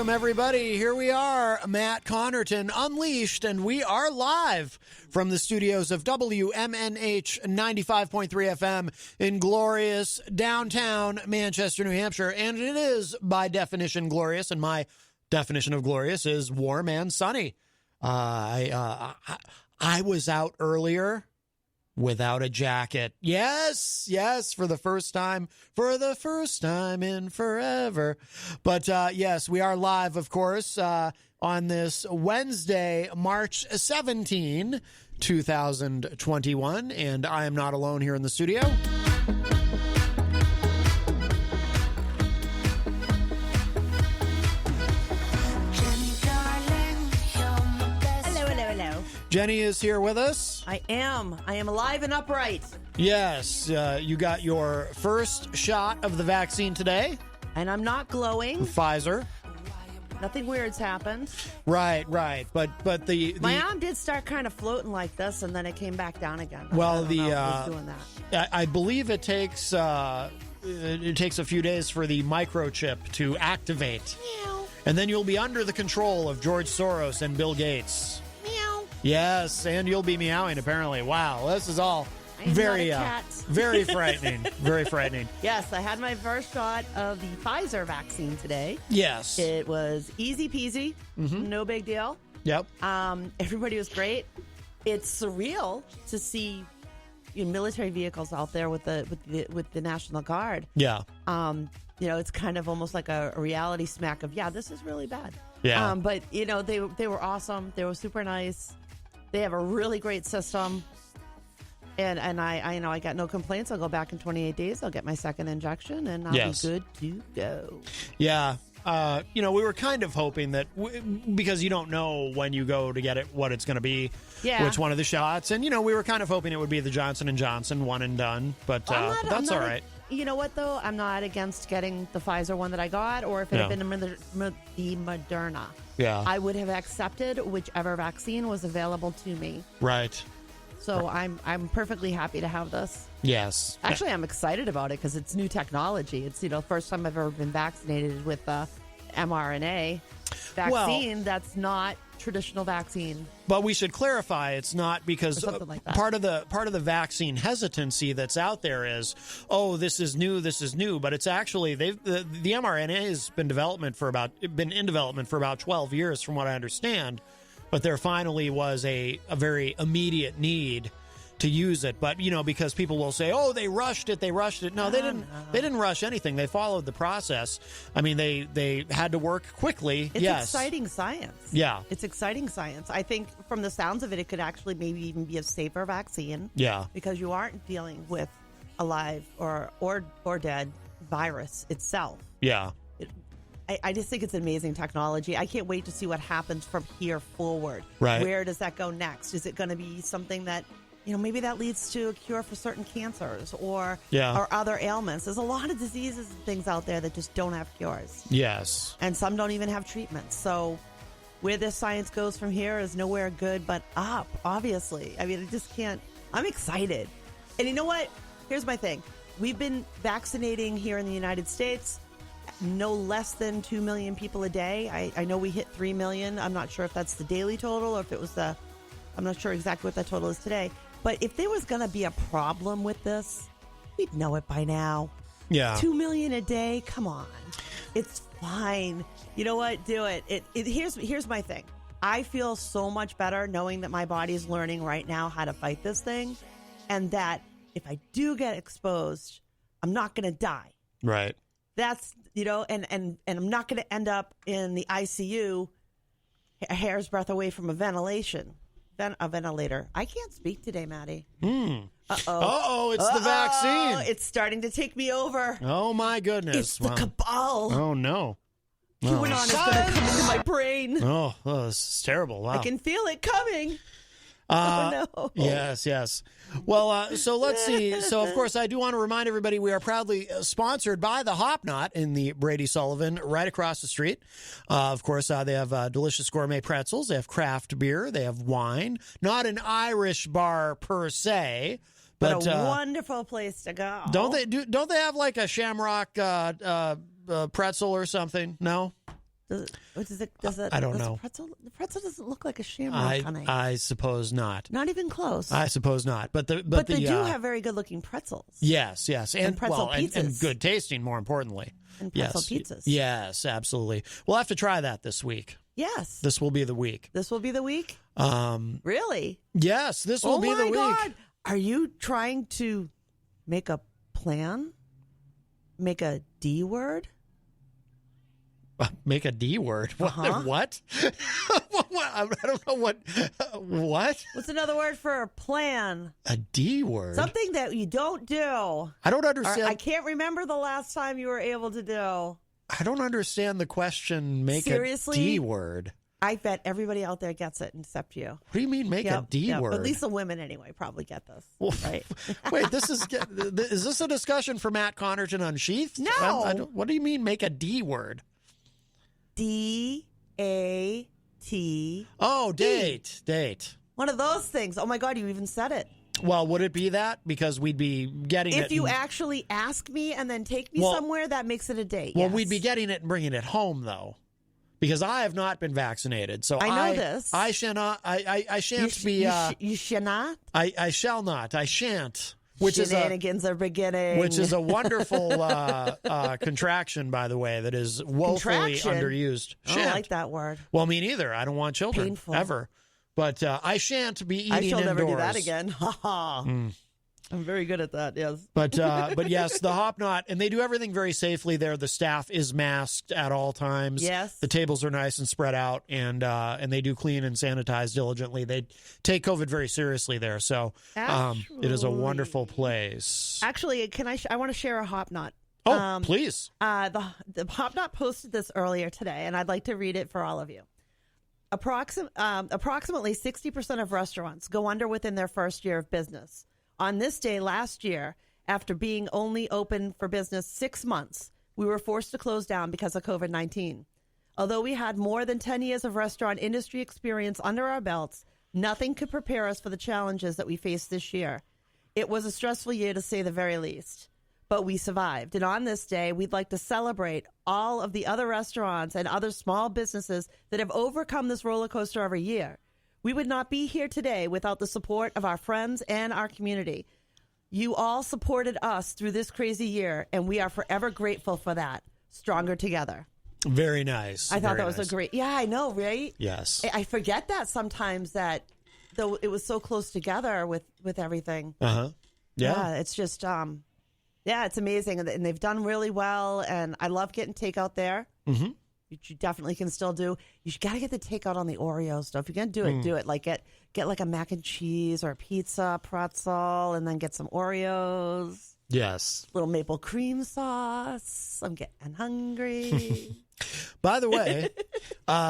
Welcome, everybody. Here we are, Matt Connarton Unleashed, and we are live from the studios of WMNH 95.3 FM in glorious downtown Manchester, New Hampshire. And it is, by definition, glorious, and my definition of glorious is warm and sunny. I was out earlier without a jacket. Yes, for the first time in forever. But yes, we are live, of course, on this Wednesday, March 17, 2021. And I am not alone here in the studio. Jenny is here with us. I am alive and upright. Yes, you got your first shot of the vaccine today. And I'm not glowing. Pfizer. Nothing weird's happened. Right. But the my arm did start kind of floating like this, and then it came back down again. Well, I don't know if it was doing that. I believe it takes a few days for the microchip to activate. Meow. And then you'll be under the control of George Soros and Bill Gates. Yes, and you'll be meowing, apparently. Wow, this is all very very frightening. Very frightening. Yes, I had my first shot of the Pfizer vaccine today. Yes. It was easy peasy. Mm-hmm. No big deal. Yep. Everybody was great. It's surreal to see military vehicles out there with the National Guard. Yeah. It's kind of almost like a reality smack of, this is really bad. Yeah. But they were awesome. They were super nice. They have a really great system, and I got no complaints. I'll go back in 28 days. I'll get my second injection, and I'll be good to go. Yeah. We were kind of hoping that because you don't know when you go to get it what it's going to be, which one of the shots, and we were kind of hoping it would be the Johnson & Johnson one and done, but that's all right. You know what, though? I'm not against getting the Pfizer one that I got, or if it had been the Moderna. Yeah. I would have accepted whichever vaccine was available to me. Right. So I'm perfectly happy to have this. Yes. Actually, I'm excited about it because it's new technology. It's, first time I've ever been vaccinated with the mRNA vaccine that's not traditional vaccine. But we should clarify it's not because like part of the vaccine hesitancy that's out there is, this is new, but it's actually the mRNA has been in development for about 12 years from what I understand, but there finally was a very immediate need to use it. But because people will say, they rushed it. No, they didn't rush anything. They followed the process. I mean, they had to work quickly. It's exciting science. Yeah. It's exciting science. I think from the sounds of it, it could actually maybe even be a safer vaccine. Yeah. Because you aren't dealing with a live or dead virus itself. Yeah. I just think it's amazing technology. I can't wait to see what happens from here forward. Right. Where does that go next? Is it going to be something that maybe that leads to a cure for certain cancers or other ailments? There's a lot of diseases and things out there that just don't have cures. Yes. And some don't even have treatments. So where this science goes from here is nowhere good but up, obviously. I mean, I just can't. I'm excited. And you know what? Here's my thing. We've been vaccinating here in the United States no less than 2 million people a day. I know we hit 3 million. I'm not sure if that's the daily total or if it was I'm not sure exactly what that total is today. But if there was going to be a problem with this, we'd know it by now. Yeah. 2 million a day? Come on. It's fine. You know what? Do it. Here's my thing. I feel so much better knowing that my body is learning right now how to fight this thing, and that if I do get exposed, I'm not going to die. Right. That's, and I'm not going to end up in the ICU a hair's breadth away from a ventilator. I can't speak today, Maddie. Uh-oh, it's the vaccine. It's starting to take me over. Oh, my goodness. It's the cabal. Oh, no. QAnon is going to come into my brain. Oh, this is terrible. Wow. I can feel it coming. Oh, no. Yes. Well, so let's see. So, of course, I do want to remind everybody we are proudly sponsored by the Hop Knot in the Brady Sullivan right across the street. Of course, they have delicious gourmet pretzels. They have craft beer. They have wine. Not an Irish bar per se. But a wonderful place to go. Don't they have like a shamrock pretzel or something? No? I don't know. The pretzel doesn't look like a shamrock, honey. I suppose not. Not even close. I suppose not. But they do have very good looking pretzels. Yes, and pretzel pizzas. And good tasting, more importantly. And pretzel pizzas. Yes, absolutely. We'll have to try that this week. Yes. This will be the week. This will be the week? Really? Yes, this will be the week. Oh my God. Are you trying to make a plan? Make a D word? Make a D word? Uh-huh. What? I don't know what. What? What's another word for a plan? A D word? Something that you don't do. I don't understand. I can't remember the last time you were able to do. I don't understand the question. Make Seriously? a D word. I bet everybody out there gets it except you. What do you mean make a D word? At least the women anyway probably get this. Well, right? Wait, is this a discussion for Matt Connarton Unsheathed? No. What do you mean make a D word? D-A-T. Oh, date. One of those things. Oh my God, you even said it. Well, would it be that? Because we'd be getting it. If you actually ask me and then take me somewhere, that makes it a date. Well, yes. we'd be getting it and bringing it home, though. Because I have not been vaccinated, so I know this. I shan't. I shan't be. You shall not. I shall not. I shan't. Which Shenanigans are beginning. Which is a wonderful contraction, by the way, that is woefully underused. I don't like that word. Well, me neither. I don't want children. Painful. Ever. But I shan't be eating I shall indoors. never do that again. Ha ha. I'm very good at that, yes. But yes, the Hop Knot, and they do everything very safely there. The staff is masked at all times. Yes. The tables are nice and spread out, and they do clean and sanitize diligently. They take COVID very seriously there. So it is a wonderful place. Actually, I want to share a Hop Knot. Oh, please. The Hop Knot posted this earlier today, and I'd like to read it for all of you. Approximately 60% of restaurants go under within their first year of business. On this day last year, after being only open for business 6 months, we were forced to close down because of COVID-19. Although we had more than 10 years of restaurant industry experience under our belts, nothing could prepare us for the challenges that we faced this year. It was a stressful year, to say the very least. But we survived. And on this day, we'd like to celebrate all of the other restaurants and other small businesses that have overcome this roller coaster every year. We would not be here today without the support of our friends and our community. You all supported us through this crazy year, and we are forever grateful for that. Stronger together. Very nice. I thought that was a great... Yeah, I know, right? Yes. I forget that sometimes, that though it was so close together with everything. Uh-huh. Yeah, it's just... Yeah, it's amazing, and they've done really well, and I love getting takeout there. Mm-hmm. You definitely can still do. You got to get the takeout on the Oreo stuff. If you're going to do it, do it. Like get like a mac and cheese or a pizza, pretzel, and then get some Oreos. Yes. Little maple cream sauce. I'm getting hungry. By the way,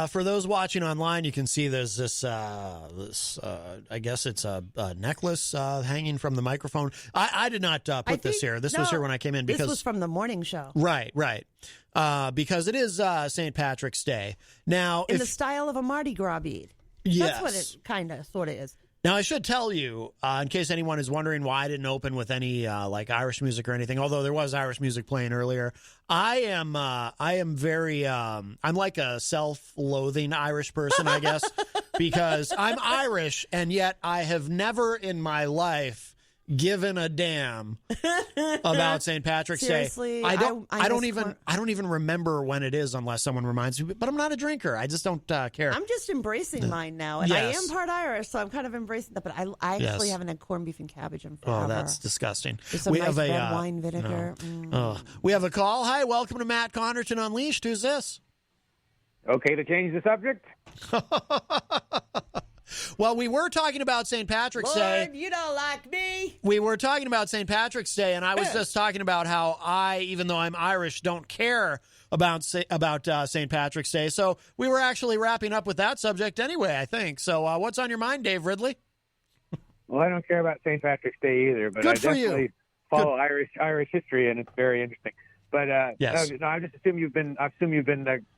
for those watching online, you can see there's this I guess it's a necklace hanging from the microphone. I did not put this here. This was here when I came in. Because this was from the morning show. Right. Because it is St. Patrick's Day. Now, in the style of a Mardi Gras bead. Yes. That's what it kind of, sort of is. Now, I should tell you, in case anyone is wondering why I didn't open with any like Irish music or anything, although there was Irish music playing earlier. I am very, I'm like a self-loathing Irish person, I guess, because I'm Irish, and yet I have never in my life given a damn about St. Patrick's Seriously, Day. I don't even remember when it is unless someone reminds me. But I'm not a drinker. I just don't care. I'm just embracing mine now, and I am part Irish, so I'm kind of embracing that. But I actually haven't had corned beef and cabbage in forever. Oh, that's disgusting. With some nice red wine vinegar. We have a call. Hi, welcome to Matt Connarton Unleashed. Who's this? Okay to change the subject? Well, we were talking about St. Patrick's Day. Lord, you don't like me. We were talking about St. Patrick's Day, and I was just talking about how I, even though I'm Irish, don't care about St. Patrick's Day. So we were actually wrapping up with that subject anyway, I think. So what's on your mind, Dave Ridley? Well, I don't care about St. Patrick's Day either, but Good I for definitely you. follow Irish history, and it's very interesting. But yes. no, I just assume you've been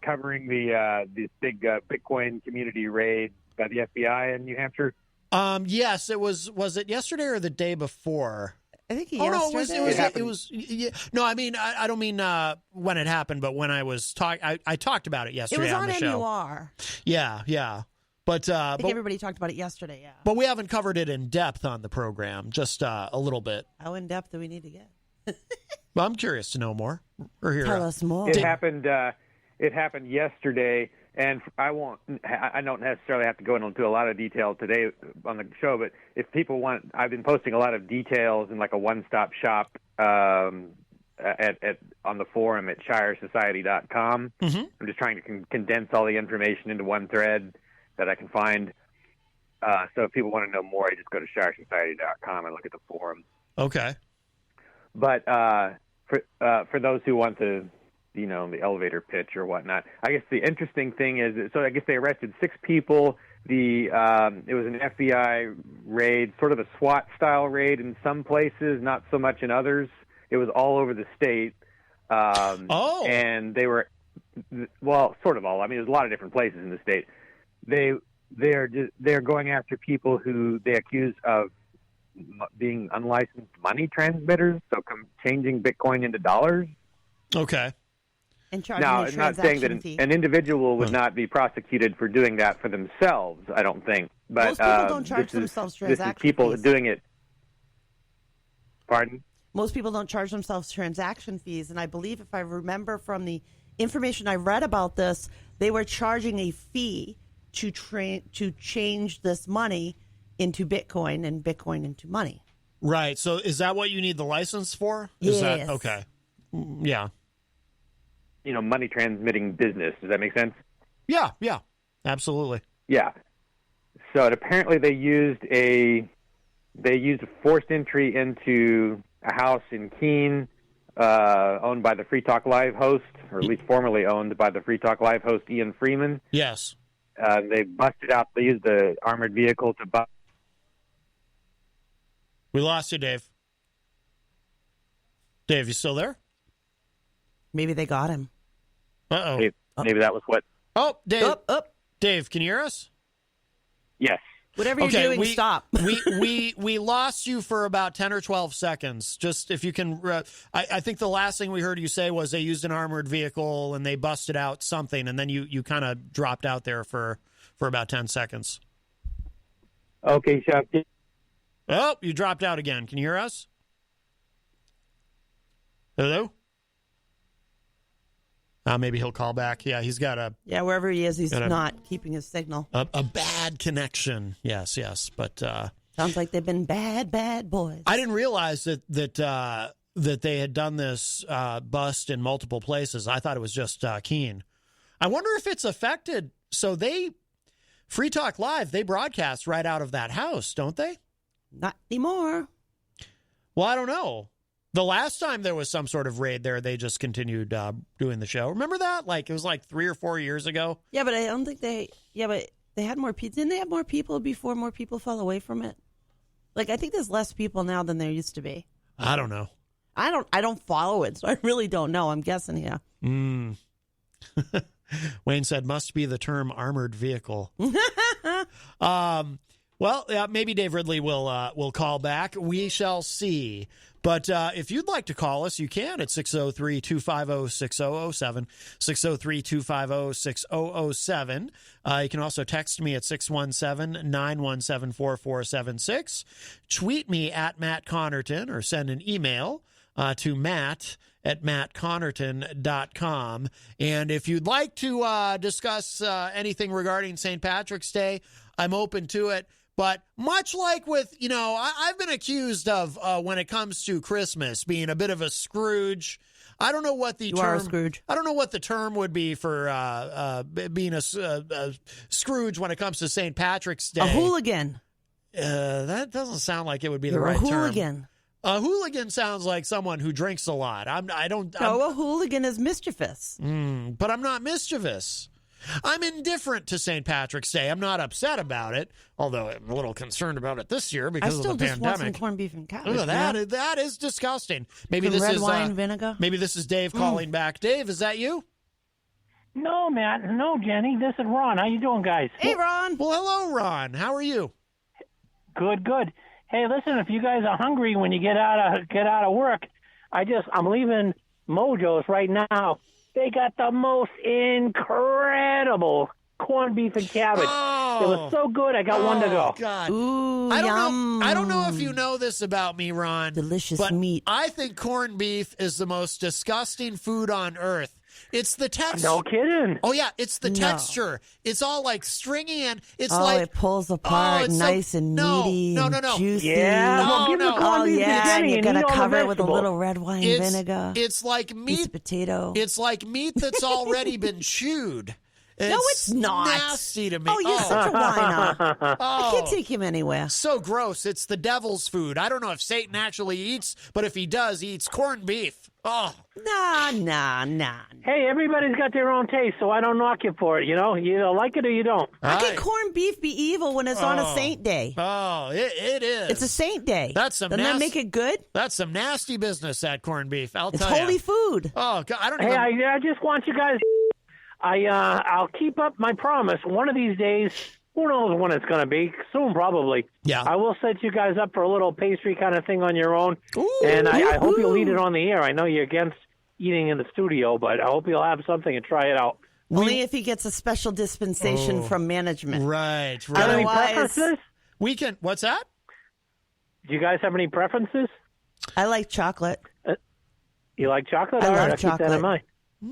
covering the big Bitcoin community raid by the FBI in New Hampshire. Yes, it was it yesterday or the day before? I think he Oh no, yesterday. it was. Yeah. No, I mean, I don't mean when it happened, but when I was I talked about it It yesterday was on on the show. MUR. Yeah. But I think everybody talked about it yesterday. Yeah. but we haven't covered it in depth on the program, just a little bit. How in depth do we need to get? Well, I'm curious to know more or hear. Tell us more. It happened. It happened yesterday, and I don't necessarily have to go into a lot of detail today on the show. But if people want, I've been posting a lot of details in like a one-stop shop on the forum at ShireSociety.com. Mm-hmm. I'm just trying to condense all the information into one thread that I can find. So if people want to know more, I just go to ShireSociety.com and look at the forum. Okay. But for those who want to, the elevator pitch or whatnot, I guess the interesting thing is, so I guess they arrested 6 people. It was an FBI raid, sort of a SWAT style raid in some places, not so much in others. It was all over the state. And they were, well, sort of all. I mean, there's a lot of different places in the state. They're going after people who they accuse of being unlicensed money transmitters, so changing Bitcoin into dollars. Okay. And charging Now, a I'm not saying that transaction fee. an individual would not be prosecuted for doing that for themselves, I don't think. But Most people don't charge themselves transaction This is people fees. doing it. Pardon? Most people don't charge themselves transaction fees, and I believe, if I remember from the information I read about this, they were charging a fee to change this money into Bitcoin and Bitcoin into money. Right. So is that what you need the license for? Yes. That okay? Yeah. Money transmitting business. Does that make sense? Yeah. Absolutely. Yeah. So apparently they used a forced entry into a house in Keene, owned by the Free Talk Live host, or at least formerly owned by the Free Talk Live host Ian Freeman. Yes. They busted out. They used the armored vehicle to bust. We lost you, Dave. Dave, you still there? Maybe they got him. Uh-oh. Maybe that was what. Oh, Dave. Up. Dave, can you hear us? Yes. Whatever you're doing, stop. we lost you for about 10 or 12 seconds. Just if you can, I think the last thing we heard you say was they used an armored vehicle and they busted out something, and then you kind of dropped out there for about 10 seconds. Okay, Chef. Oh, you dropped out again. Can you hear us? Hello? Maybe he'll call back. Yeah, he's got wherever he is, he's not keeping his signal. a bad connection. Yes. But sounds like they've been bad boys. I didn't realize that they had done this bust in multiple places. I thought it was just Keene. I wonder if it's affected. So Free Talk Live, they broadcast right out of that house, don't they? Not anymore. Well, I don't know. The last time there was some sort of raid there, they just continued doing the show. Remember that? It was 3 or 4 years ago. Yeah, but I don't think they. Yeah, but they had more people. Didn't they have more people before more people fell away from it? I think there's less people now than there used to be. I don't know. I don't follow it, so I really don't know. I'm guessing here. Wayne said, must be the term armored vehicle. Well, maybe Dave Ridley will call back. We shall see. But if you'd like to call us, you can at 603-250-6007, 603-250-6007. You can also text me at 617-917-4476. Tweet me at Matt Connarton or send an email to matt@mattconnerton.com. And if you'd like to discuss anything regarding St. Patrick's Day, I'm open to it. But much like with, I've been accused of, when it comes to Christmas, being a bit of a Scrooge. I don't know what the term. You are a Scrooge. I don't know what the term would be for being a Scrooge when it comes to St. Patrick's Day. A hooligan. That doesn't sound like it would be the You're right a term. hooligan. A hooligan sounds like someone who drinks a lot. A hooligan is mischievous. But I'm not mischievous. I'm indifferent to St. Patrick's Day. I'm not upset about it, although I'm a little concerned about it this year because of the pandemic. I still just want some corned beef and cabbage. Look at that. That is disgusting. Maybe some this red is wine vinegar. Maybe this is Dave calling back. Dave, is that you? No, Matt. No, Jenny. This is Ron. How you doing, guys? Hey, Ron. Well, hello, Ron. How are you? Good. Hey, listen, if you guys are hungry when you get out of work, I'm leaving Mojo's right now. They got the most incredible corned beef and cabbage. Oh. It was so good. I got one to go. God. Ooh, I yum. don't know if you know this about me, Ron. Delicious but meat. I think corned beef is the most disgusting food on earth. It's the texture. No kidding. Oh yeah, it's the No. texture. It's all like stringy and it's Oh, like it pulls apart, it's nice and meaty No. and juicy. Yeah, well, give No. the corned Oh, beef to yeah, and Jenny you and gotta eat all the cover it with a vegetables. little red wine vinegar. It's like Piece meat. of potato. It's like meat that's already been chewed. it's not. Nasty to me. Oh, you're such a whiner. I can't take him anywhere. So gross. It's the devil's food. I don't know if Satan actually eats, but if he does, he eats corned beef. Oh. Nah. Hey, everybody's got their own taste, so I don't knock you for it. You know, you either like it or you don't. How Right. can corned beef be evil when it's on a saint day? Oh, it is. It's a saint day. That's some Doesn't that make it good? That's some nasty business, that corned beef. I'll It's tell you. holy food. Oh, God, I don't Hey, even... I just want you guys. I'll keep up my promise. One of these days, who knows when it's going to be? Soon, probably. Yeah. I will set you guys up for a little pastry kind of thing on your own. Ooh. And I hope you'll eat it on the air. I know you're against eating in the studio, but I hope you'll have something and try it out. Only if he gets a special dispensation from management. Right. Got any Otherwise- preferences? We can... What's that? Do you guys have any preferences? I like chocolate. You like chocolate? I All right, love I'll keep that chocolate. in mind.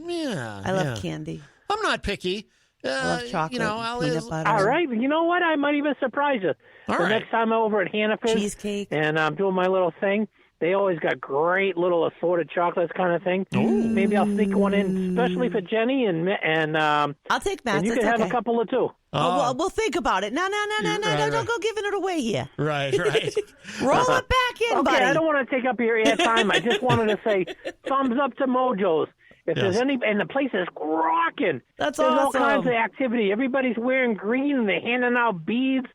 Yeah. I love yeah. candy. I'm not picky. I love chocolate. You know, and peanut butter. All right. You know what? I might even surprise you. All the right. next time I'm over at Hannaford's Cheesecake. and I'm doing my little thing, they always got great little assorted chocolates kind of thing. Maybe I'll sneak one in, especially for Jenny, and I'll take Matt's. you It's can have okay. a couple or two. We'll think about it. No, Right, don't right. go giving it away here. Right. Roll it back in, Okay, buddy. I don't want to take up your airtime. I just wanted to say thumbs up to Mojo's. If there's Yes. any, and the place is rocking. That's There's all awesome. kinds of activity. Everybody's wearing green, and they're handing out beads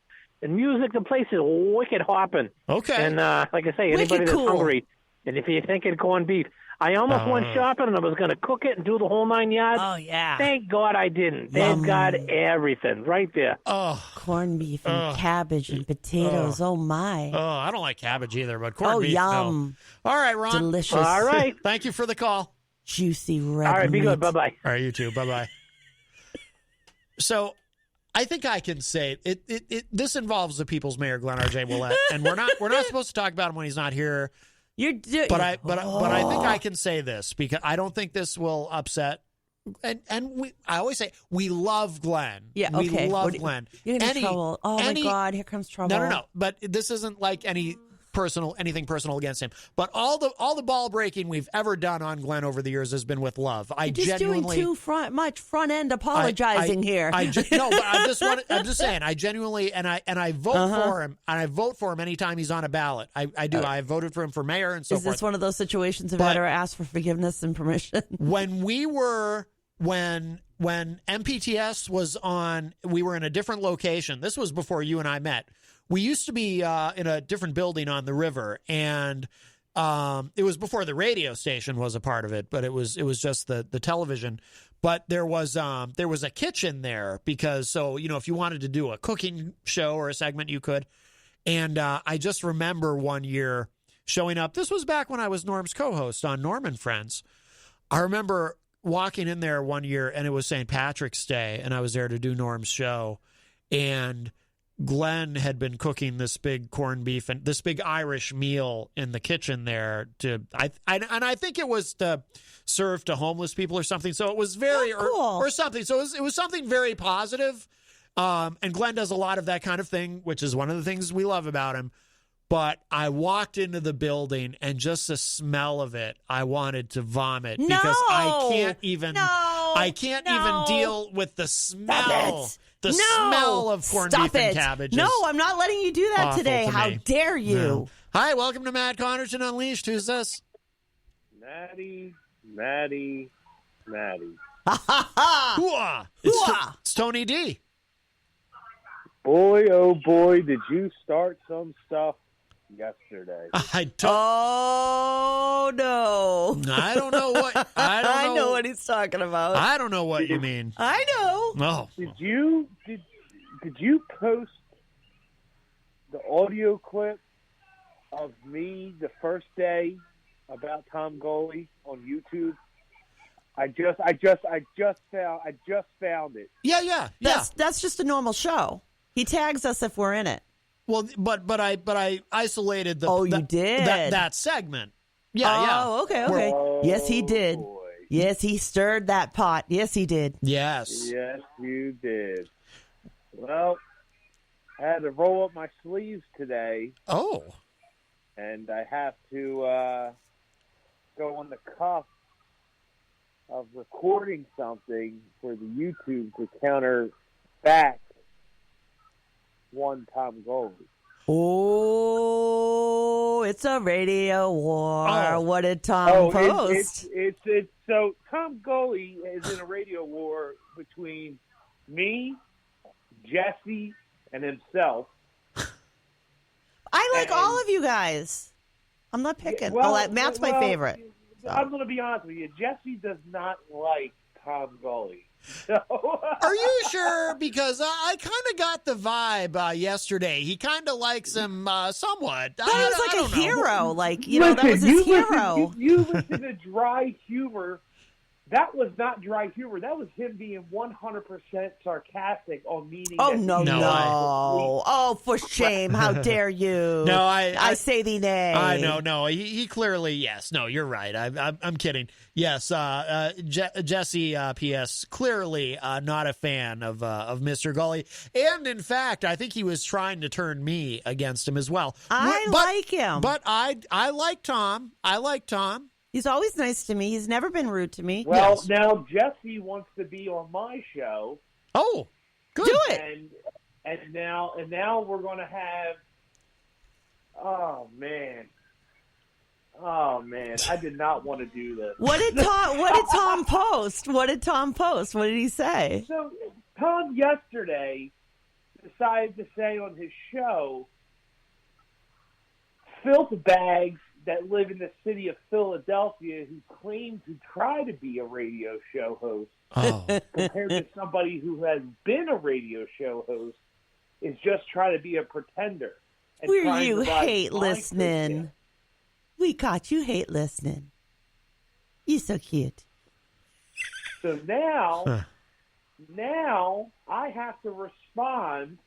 and music. The place is wicked hopping. Okay. And like I say, anybody Wicked that's cool. hungry, and if you're thinking corned beef, I almost went shopping and I was going to cook it and do the whole 9 yards. Oh, yeah. Thank God I didn't. They've got everything right there. Oh, Corned beef and cabbage and potatoes. Oh, my. I don't like cabbage either, but corned Oh, beef, yum. no. All right, Ron. Delicious. All right. Thank you for the call. Juicy red All right, be meat. good. Bye-bye. All right, you too. Bye-bye. So, I think I can say it. This involves the People's Mayor, Glenn R.J. Willett, and we're not supposed to talk about him when he's not here. But I think I can say this because I don't think this will upset. And I always say we love Glenn. Yeah, we okay. love Glenn. You're in trouble. Oh, my God. Here comes trouble. No. But this isn't like anything personal against him. But all the ball breaking we've ever done on Glenn over the years has been with love. You're just doing too much front end apologizing here. No, but I'm just saying. I genuinely and I vote for him, and I vote for him anytime he's on a ballot. I do. I voted for him for mayor and so Is forth. this one of those situations of But- ever asked for forgiveness and permission? when MPTS was on, we were in a different location. This was before you and I met. We used to be in a different building on the river, and it was before the radio station was a part of it, but it was just the television. But there was a kitchen there because if you wanted to do a cooking show or a segment, you could. And I just remember one year showing up. This was back when I was Norm's co-host on Norm and Friends. I remember walking in there one year, and it was St. Patrick's Day, and I was there to do Norm's show, and Glenn had been cooking this big corned beef and this big Irish meal in the kitchen there I think it was to serve to homeless people or something. So it was very cool. or something. So it was something very positive. And Glenn does a lot of that kind of thing, which is one of the things we love about him. But I walked into the building, and just the smell of it, I wanted to vomit because I can't even deal with the smell. The smell of corned beef and cabbage. No, I'm not letting you do that today. How dare you? No. Hi, welcome to Matt Connarton Unleashed. Who's this? Maddie. Hooah! It's Tony D. Boy, oh boy, did you start some stuff yesterday. I don't know what. I know what he's talking about. I don't know what you mean. I know. Oh. Did you post the audio clip of me the first day about Tom Goley on YouTube. I just found it. Yeah. That's just a normal show. He tags us if we're in it. Well, but I isolated the. Oh, you did that segment. Yeah. Oh, okay. Oh, Yes, he did. boy. Yes, he stirred that pot. Yes, he did. Yes. Yes, you did. Well, I had to roll up my sleeves today, Oh. and I have to go on the cuff of recording something for the YouTube to counter back one Tom Goley. Oh, it's a radio war. Oh. What did Tom post? It's so Tom Goley is in a radio war between me, Jesse, and himself. I like and- all of you guys. I'm not picking. Matt's my well, favorite. So. I'm going to be honest with you. Jesse does not like Tom Goley. So, Are you sure? Because I kind of got the vibe yesterday. He kind of likes him somewhat. He was like a don't know. hero. Like, listen, that was his hero. You listen to dry humor. That was not dry humor. That was him being 100% sarcastic on meaning. Oh, that no. he was Oh, for shame. How dare you? No, I say thee nay. I know. No, he clearly, yes. No, you're right. I'm kidding. Yes, Jesse, P.S., clearly not a fan of Mr. Gully. And, in fact, I think he was trying to turn me against him as well. I like him. But I like Tom. I like Tom. He's always nice to me. He's never been rude to me. Well, Yes. now Jesse wants to be on my show. Oh, good. Do it. And now we're going to have. Oh man, I did not want to do this. What did Tom post? What did Tom post? What did he say? So Tom yesterday decided to say on his show, filth bags that live in the city of Philadelphia who claim to try to be a radio show host Oh. compared to somebody who has been a radio show host is just trying to be a pretender. and Where trying you to provide hate blind listening. content. We caught you hate listening. You so cute. So now I have to respond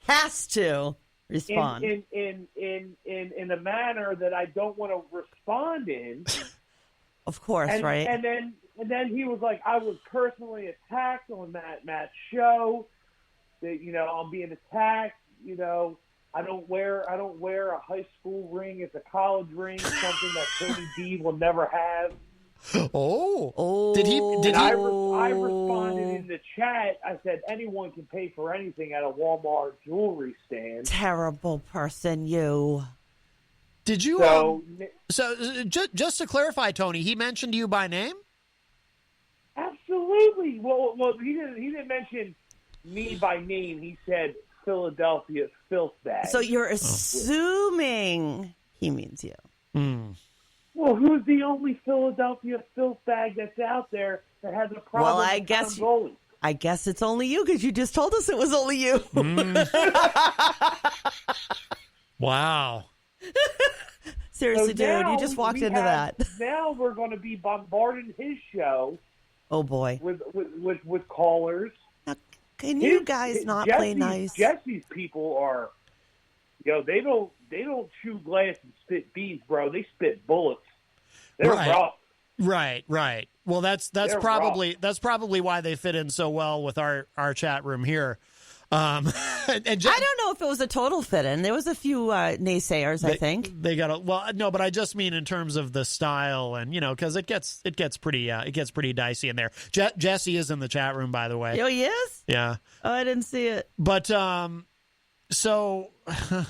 Has to respond. in a manner that I don't want to respond in. Of course, And, right? and then he was like, I was personally attacked on Matt's show. That I'm being attacked. I don't wear a high school ring. It's a college ring. Something that Tony D will never have. Oh. Did he? And I responded in the chat. I said anyone can pay for anything at a Walmart jewelry stand. Terrible person, you. Did you? So Just to clarify, Tony, he mentioned you by name. absolutely. Well, he didn't mention me by name. He said Philadelphia filth bag. So you're assuming he means you. Well, who's the only Philadelphia filth bag that's out there that has a problem? Well, I with guess Tom Goley? I guess it's only you because you just told us it was only you. Wow. Seriously, So dude, now you just walked we into have- that. Now we're going to be bombarding his show Oh boy! with callers. Now, can you guys not play nice? Jesse's people are, they don't chew glass and spit beads, bro. They spit bullets. They're Right. rough. Right. Well, that's They're probably why they fit in so well with our chat room here. And I don't know if it was a total fit in. There was a few naysayers, I think. they got no, but I just mean in terms of the style and because it gets pretty dicey in there. Jesse is in the chat room, by the way. Oh, he is? Yeah, Oh, I didn't see it. but so the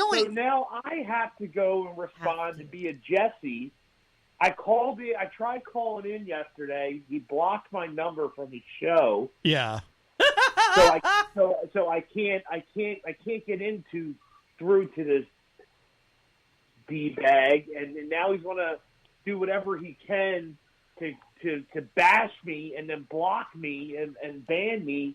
only So now I have to go and respond to be a Jesse. I tried calling in yesterday. He blocked my number from his show. yeah. So I can't get through to this D bag, and now he's going to do whatever he can to bash me and then block me and ban me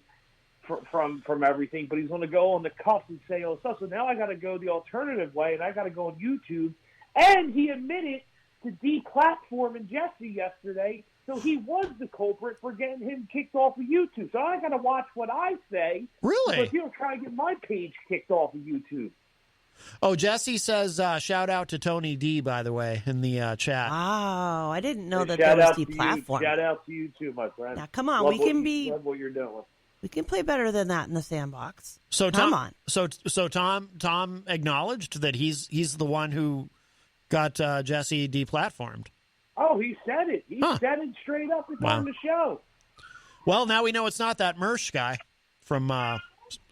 from everything, but he's going to go on the cuff and say all stuff. So now I got to go the alternative way, and I got to go on YouTube. And he admitted to deplatforming Jesse yesterday, so he was the culprit for getting him kicked off of YouTube. So I got to watch what I say. Really? Because he'll try to get my page kicked off of YouTube. Oh, Jesse says, shout out to Tony D, by the way, in the chat. Oh, I didn't know that Shout there was out to you. deplatform. Shout out to you too, my friend. Now, come on, Love we can love what you're doing. We can play better than that in the sandbox. So come Tom, on. So Tom acknowledged that he's the one who got Jesse deplatformed. Oh, he said it. He said it straight up on the show. Well, now we know it's not that Mersh guy from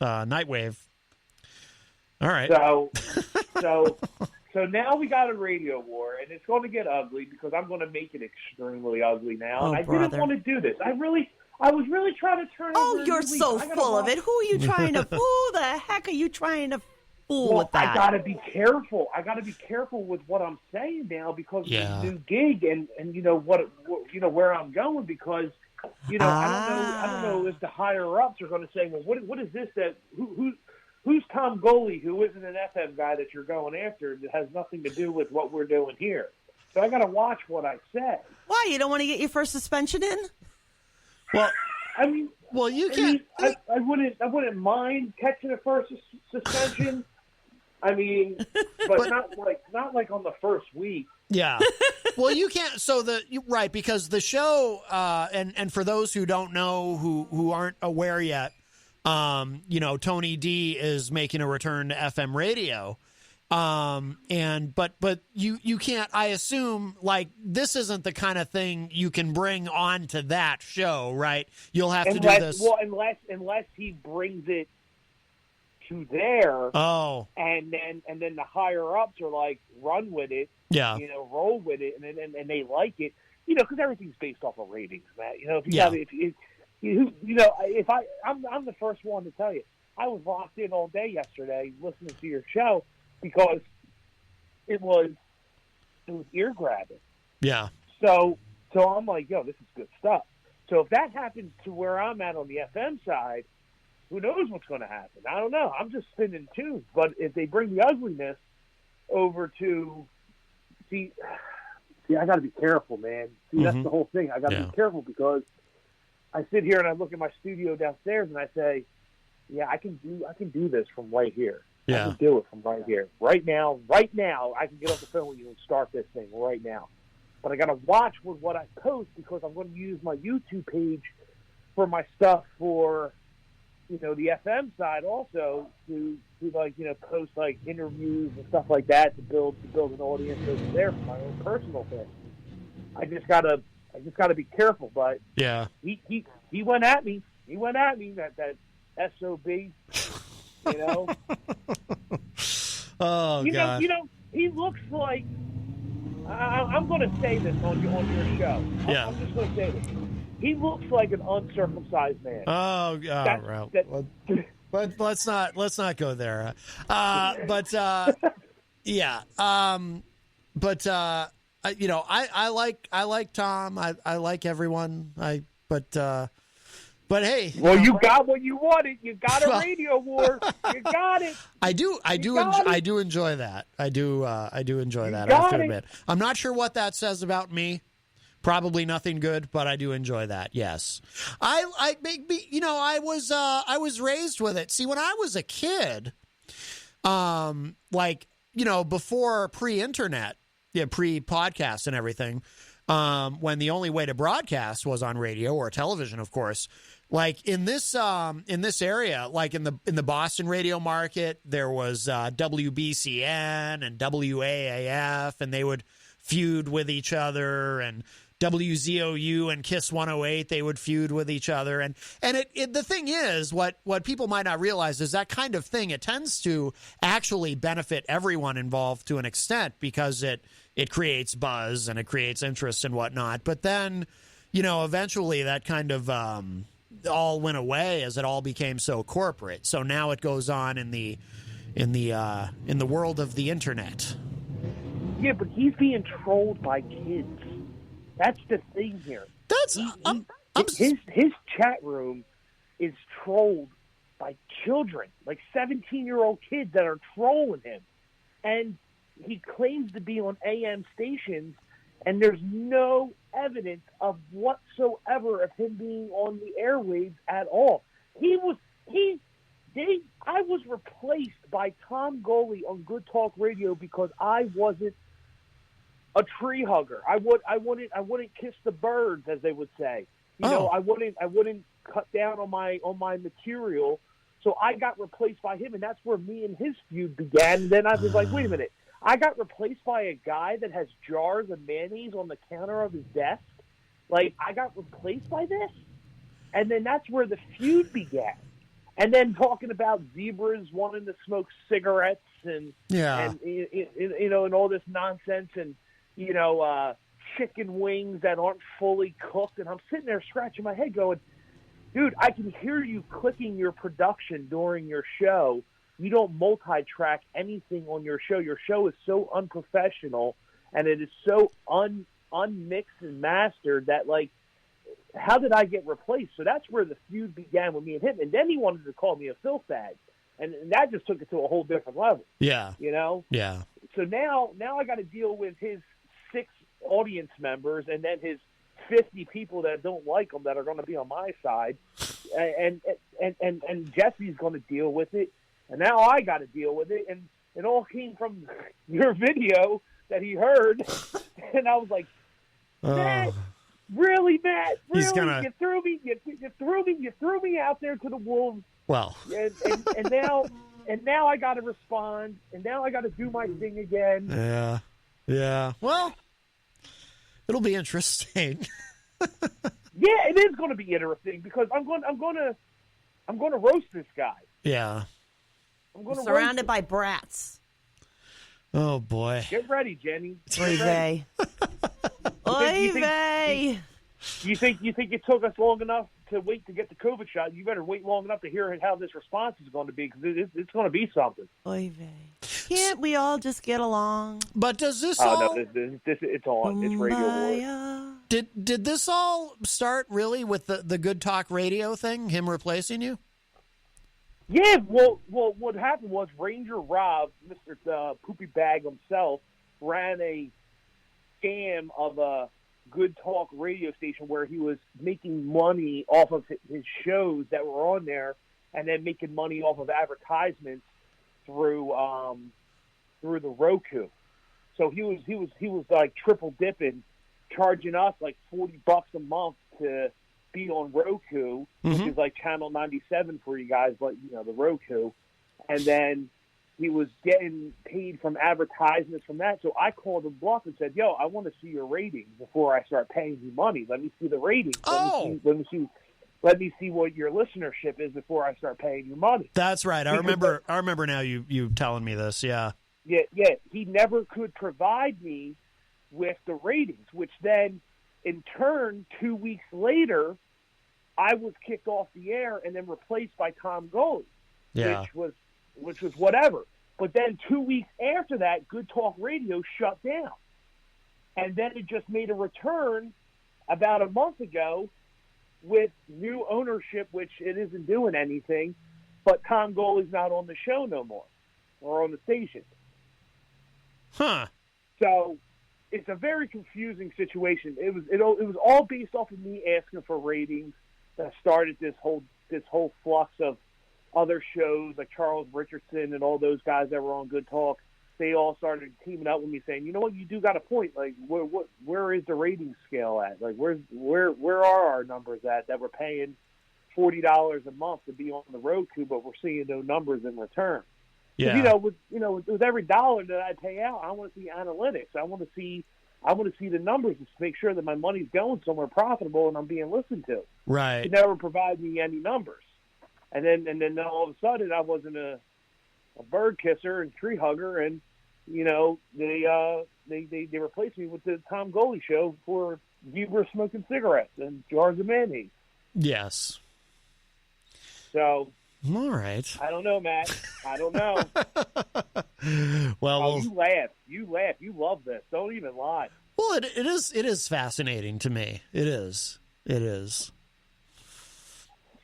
Nightwave. All right. So now we got a radio war, and it's going to get ugly because I'm going to make it extremely ugly now. Oh, and I brother. didn't want to do this. I was really trying to turn. Oh, over you're every week. so I gotta full of watch- it. Who are you trying to? Who the heck are you trying to fool with that? I got to be careful. I got to be careful with what I'm saying now because of the new gig and you know what where I'm going because I don't know if the higher ups are going to say, well, what is this that who's Tom Goley, who isn't an FM guy that you're going after that has nothing to do with what we're doing here. So I got to watch what I say. Why, you don't want to get your first suspension in? Well, I mean, you can't. I wouldn't mind catching a first suspension. I mean, but not like on the first week. Yeah. Well, you can't. So right, because the show, and for those who don't know, who aren't aware yet, Tony D is making a return to FM radio. But you can't, I assume, like, this isn't the kind of thing you can bring on to that show, right? You'll have to do this. Well, unless he brings it to there. Oh. And then the higher ups are like, run with it. Yeah. Roll with it. And they like it, because everything's based off of ratings, Matt. I'm the first one to tell you, I was locked in all day yesterday listening to your show because it was ear grabbing. Yeah. So I'm like, yo, this is good stuff. So if that happens to where I'm at on the FM side, who knows what's going to happen? I don't know. I'm just spinning tunes. But if they bring the ugliness over to see, I got to be careful, man. See, that's the whole thing. I got to be careful because I sit here and I look at my studio downstairs and I say, yeah, I can do this from right here. Yeah. I can do it from right here. Right now, I can get off the phone with you and start this thing right now. But I got to watch with what I post because I'm going to use my YouTube page for my stuff for, the FM side also to post like interviews and stuff like that to build an audience over there for my own personal thing. I just gotta be careful. But yeah, he went at me. He went at me that SOB. Oh, God. He looks like. I'm going to say this on your show. Yeah. I'm just going to say this. He looks like an uncircumcised man. Oh, God. But let's not go there. Yeah. I like Tom. I like everyone. But hey, well, you got what you wanted. You got a radio war. You got it. I do enjoy that. I do enjoy that. I have to admit, I'm not sure what that says about me. Probably nothing good, but I do enjoy that. Yes, I was raised with it. See, when I was a kid, before pre-internet, pre-podcast and everything, when the only way to broadcast was on radio or television, of course. Like in this area, like in the Boston radio market, there was WBCN and WAAF, and they would feud with each other, and WZOU and KISS 108, they would feud with each other. And the thing is, what people might not realize is that kind of thing, it tends to actually benefit everyone involved to an extent because it creates buzz and it creates interest and whatnot. But then, eventually that kind of all went away as it all became so corporate. So now it goes on in the world of the internet. Yeah, but he's being trolled by kids. That's the thing here. That's his chat room is trolled children, like 17-year-old kids that are trolling him. And he claims to be on AM stations, and there's no evidence of whatsoever of him being on the airwaves at all. I was replaced by Tom Goley on Good Talk Radio because I wasn't a tree hugger. I wouldn't kiss the birds, as they would say. You know, I wouldn't cut down on my material. So I got replaced by him, and that's where me and his feud began. And then I was like, wait a minute. I got replaced by a guy that has jars of mayonnaise on the counter of his desk. Like, I got replaced by this? And then that's where the feud began. And then talking about zebras wanting to smoke cigarettes and you know, and all this nonsense, and you know, chicken wings that aren't fully cooked. And I'm sitting there scratching my head, going, "Dude, I can hear you clicking your production during your show. You don't multi-track anything on your show. Your show is so unprofessional, and it is so unmixed and mastered that, like, how did I get replaced?" So that's where the feud began with me and him. And then he wanted to call me a filth bag, and that just took it to a whole different level. Yeah. You know? Yeah. So now I got to deal with his 6 audience members and then his 50 people that don't like him that are going to be on my side, and Jesse's going to deal with it, and now I got to deal with it, and it all came from your video that he heard, and I was like, Matt, really, Matt? Really? You threw me. You threw me out there to the wolves. Well, and now I got to respond, and now I got to do my thing again. Yeah. Well, it'll be interesting. Yeah, it is going to be interesting because I'm going to roast this guy. Yeah. I'm going to surrounded by brats. Oh boy. Get ready, Jenny. Oy vey. Oy vey. You think it took us long enough to wait to get the COVID shot? You better wait long enough to hear how this response is going to be, because it's going to be something. Oy vey. Can't we all just get along? But does this no, this it's on. It's Radio War. Did this all start really with the Good Talk Radio thing, him replacing you? Yeah, well, what happened was Ranger Rob, Mr. Poopy Bag himself, ran a scam of a Good Talk radio station where he was making money off of his shows that were on there, and then making money off of advertisements through the Roku. So he was like triple dipping, charging us like $40 a month to be on Roku, which is like channel 97 for you guys, but you know, the Roku. And then he was getting paid from advertisements from that. So I called him bluff and said, "Yo, I want to see your ratings before I start paying you money. Let me see the ratings. Let me see what your listenership is before I start paying you money." That's right. I remember now you telling me this. Yeah. Yeah. He never could provide me with the ratings, which then in turn 2 weeks later, I was kicked off the air and then replaced by Tom Goley, which was whatever. But then 2 weeks after that, Good Talk Radio shut down. And then it just made a return about a month ago with new ownership, which it isn't doing anything, but Tom Goley's not on the show no more, or on the station. Huh. So it's a very confusing situation. It was all based off of me asking for ratings that started this whole flux of other shows like Charles Richardson and all those guys that were on Good Talk. They all started teaming up with me, saying, "You know what? You do got a point. Like, where is the rating scale at? Like, where are our numbers at that we're paying $40 a month to be on the Roku, but we're seeing no numbers in return?" Yeah. With every dollar that I pay out, I want to see analytics. I want to see the numbers to make sure that my money's going somewhere profitable and I'm being listened to. Right. They never provide me any numbers. And then all of a sudden I wasn't a bird kisser and tree hugger, and they replaced me with the Tom Goley show for zebra smoking cigarettes and jars of mayonnaise. Yes. So all right. I don't know, Matt. I don't know. Well, you laugh. You love this. Don't even lie. Well, it is fascinating to me. It is.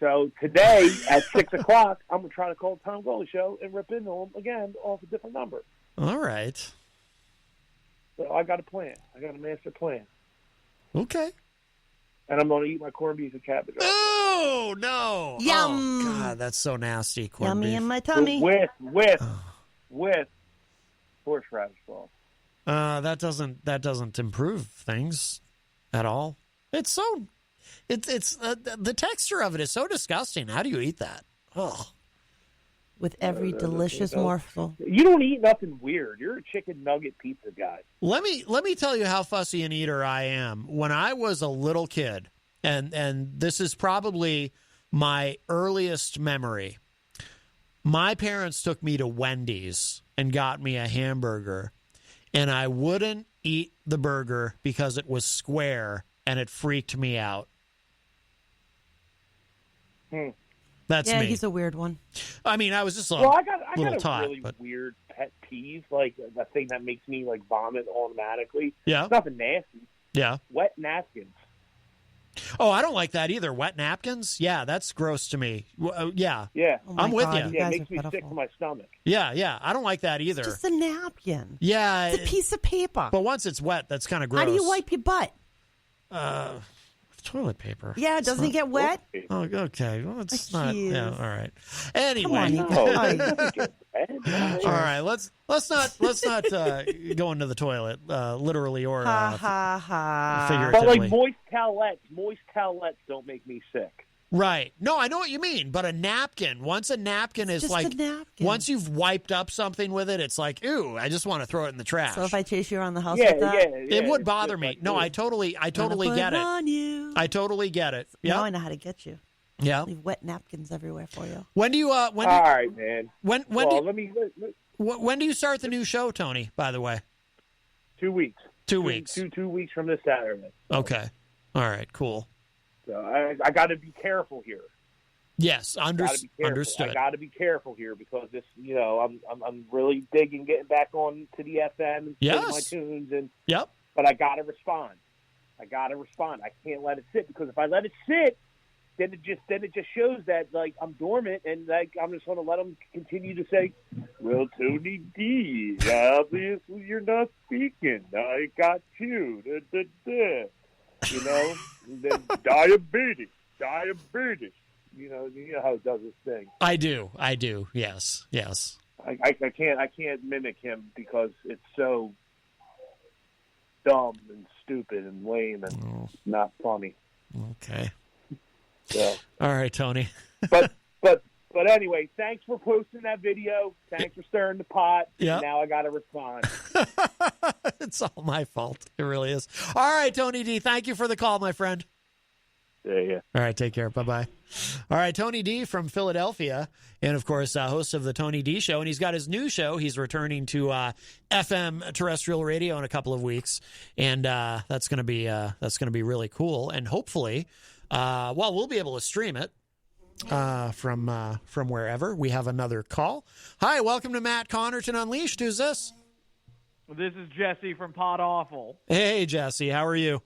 So today at 6 o'clock, I'm going to try to call the Tom Gully Show and rip into him again off a different number. All right. So I got a plan. I got a master plan. Okay. And I'm going to eat my corned beef and cabbage. Oh, no. Yum. Oh, God, that's so nasty. Corned Yummy beef. in my tummy. With horseradish sauce. That doesn't improve things at all. It's the texture of it is so disgusting. How do you eat that? Oh, With every delicious morsel. You don't eat nothing weird. You're a chicken nugget pizza guy. let me tell you how fussy an eater I am. When I was a little kid, and this is probably my earliest memory, my parents took me to Wendy's and got me a hamburger, and I wouldn't eat the burger because it was square, and it freaked me out. That's Yeah, me. he's a weird one. I mean, I was just Well, I got little a tot, really but weird pet peeve, like the thing that makes me like vomit automatically. yeah, It's nothing nasty. yeah. Wet napkins. Oh, I don't like that either. Wet napkins? Yeah, that's gross to me. Yeah. Yeah. Oh my I'm with God, you. you Yeah, guys it makes are me sick pitiful. to my stomach. Yeah. I don't like that either. Just a napkin. Yeah. It's a piece of paper. But once it's wet, that's kind of gross. How do you wipe your butt? Toilet paper. Yeah, doesn't it get wet? Oh, okay. Well, it's not. Jeez. Yeah. All right. Come on, Anyway. you Oh, guys. All right. Let's not go into the toilet, literally or Ha ha ha. figuratively. But like moist towelettes don't make me sick. Right. No, I know what you mean. But a napkin, once a napkin is Just like, a napkin. once you've wiped up something with it, it's like, ooh, I just want to throw it in the trash. So if I chase you around the house Yeah, with that, It would it's bother just me. like, No, ooh. I totally gonna get put it. on you. I totally get it. Now Yeah. I know how to get you. Yeah. Leave wet napkins everywhere for you. When do you All right, man. when Well, do when do you start the new show, Tony, by the way? 2 weeks. 2 weeks. 2 weeks from this Saturday. Okay. All right, cool. So I got to be careful here. Yes, Gotta be careful. understood. I got to be careful here because this, I'm really digging getting back on to the FM and playing my tunes, Yep. but I got to respond. I can't let it sit because if I let it sit, then it just shows that like I'm dormant and like I'm just going to let them continue to say, "Well, Tony D, obviously you're not speaking. I got you." You know, and then diabetes. You know how it does this thing. I do. Yes. I can't mimic him because it's so dumb and stupid and lame and not funny. Okay. So, All right, Tony. but anyway, thanks for posting that video. Thanks for stirring the pot. Yeah. Now I got to respond. It's all my fault. It really is. All right, Tony D, thank you for the call, my friend. Yeah. All right, take care. Bye-bye. All right, Tony D from Philadelphia, and of course, host of the Tony D Show, and he's got his new show. He's returning to FM terrestrial radio in a couple of weeks, and that's going to be really cool. And hopefully, we'll be able to stream it from wherever. We have another call. Hi, welcome to Matt Connarton Unleashed. Who's this? This is Jesse from Pod Awful. Hey, Jesse, how are you?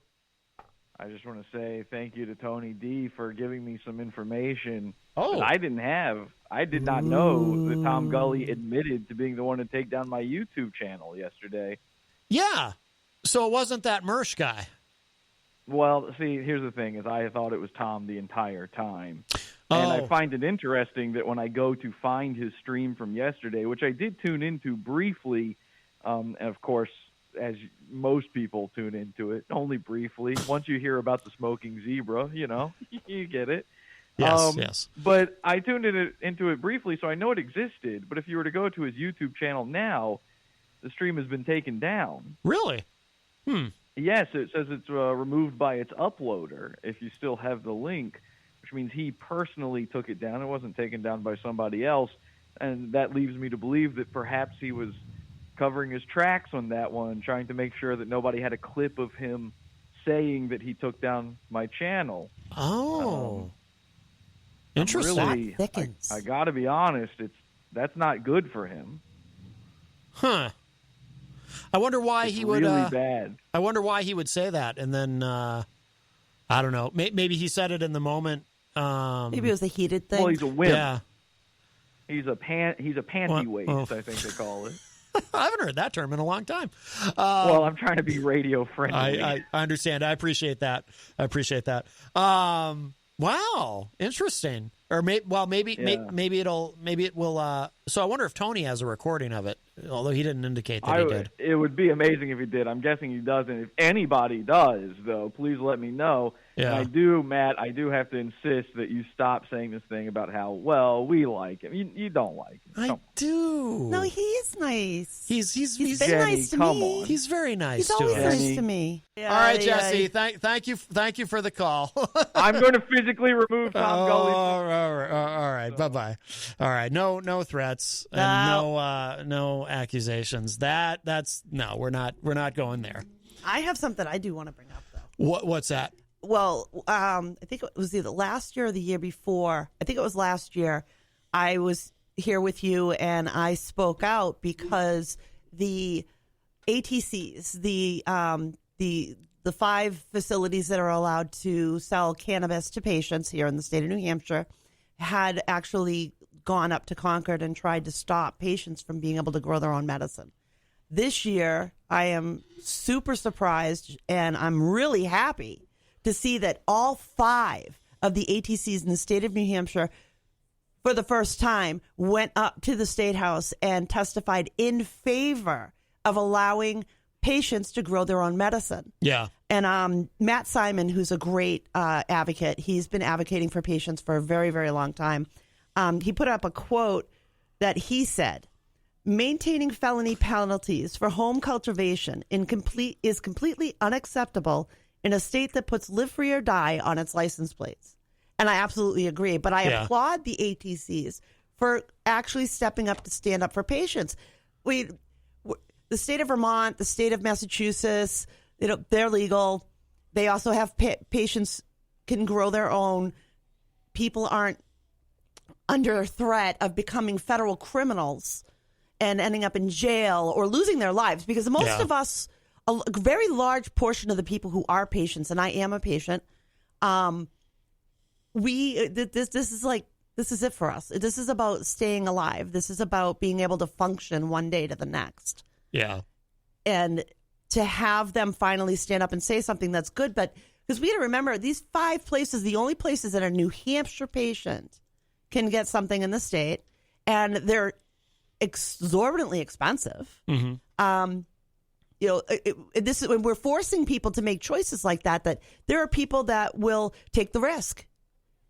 I just want to say thank you to Tony D for giving me some information Oh. that I didn't have. I did not know that Tom Gully admitted to being the one to take down my YouTube channel yesterday. Yeah. So it wasn't that Mersch guy. Well, see, here's the thing, is I thought it was Tom the entire time. And I find it interesting that when I go to find his stream from yesterday, which I did tune into briefly, and of course, as most people tune into it, only briefly. Once you hear about the smoking zebra, you get it. Yes. But I tuned into it briefly, so I know it existed. But if you were to go to his YouTube channel now, the stream has been taken down. Really? Yes, it says it's removed by its uploader if you still have the link, which means he personally took it down. It wasn't taken down by somebody else. And that leaves me to believe that perhaps he was covering his tracks on that one, trying to make sure that nobody had a clip of him saying that he took down my channel. Oh. Interesting. Really, That thickens. I got to be honest, that's not good for him. Huh. I wonder why It's he would. really bad. I wonder why he would say that, and then I don't know. Maybe he said it in the moment, Maybe it was a heated thing. Well, he's a wimp. Yeah. He's a panty waist, well. I think they call it. I haven't heard that term in a long time. Well, I'm trying to be radio friendly. I understand. I appreciate that. Wow, interesting. Or maybe it will. So I wonder if Tony has a recording of it, although he didn't indicate that he did. It would be amazing if he did. I'm guessing he doesn't. If anybody does, though, please let me know. Yeah. And I do, Matt. I do have to insist that you stop saying this thing about how we like him. You don't like him. I do. No, he is nice. He's been Jenny, nice to come me. on. He's very nice He's to always us. nice to me. All right, Jesse. Thank you for the call. I'm going to physically remove Tom Gully. All right. Bye-bye. All right. No threats and no accusations. No, we're not going there. I have something I do want to bring up, though. What's that? Well, I think it was either last year or the year before. I think it was last year. I was here with you, and I spoke out because the ATCs, the 5 facilities that are allowed to sell cannabis to patients here in the state of New Hampshire, had actually gone up to Concord and tried to stop patients from being able to grow their own medicine. This year, I am super surprised, and I'm really happy to see that all 5 of the ATCs in the state of New Hampshire, for the first time, went up to the State House and testified in favor of allowing patients to grow their own medicine. Yeah. And Matt Simon, who's a great advocate, he's been advocating for patients for a very, very long time. He put up a quote that he said, "Maintaining felony penalties for home cultivation is completely unacceptable in a state that puts live free or die on its license plates." And I absolutely agree. But I applaud the ATCs for actually stepping up to stand up for patients. The state of Vermont, the state of Massachusetts, they're legal. They also have patients can grow their own. People aren't under threat of becoming federal criminals and ending up in jail or losing their lives, because most of us, a very large portion of the people who are patients, and I am a patient, this is it for us. This is about staying alive. This is about being able to function one day to the next. Yeah. And to have them finally stand up and say something that's good, but because we got to remember, these 5 places, the only places that a New Hampshire patient can get something in the state, and they're exorbitantly expensive. Mm-hmm. This is when we're forcing people to make choices like that. That there are people that will take the risk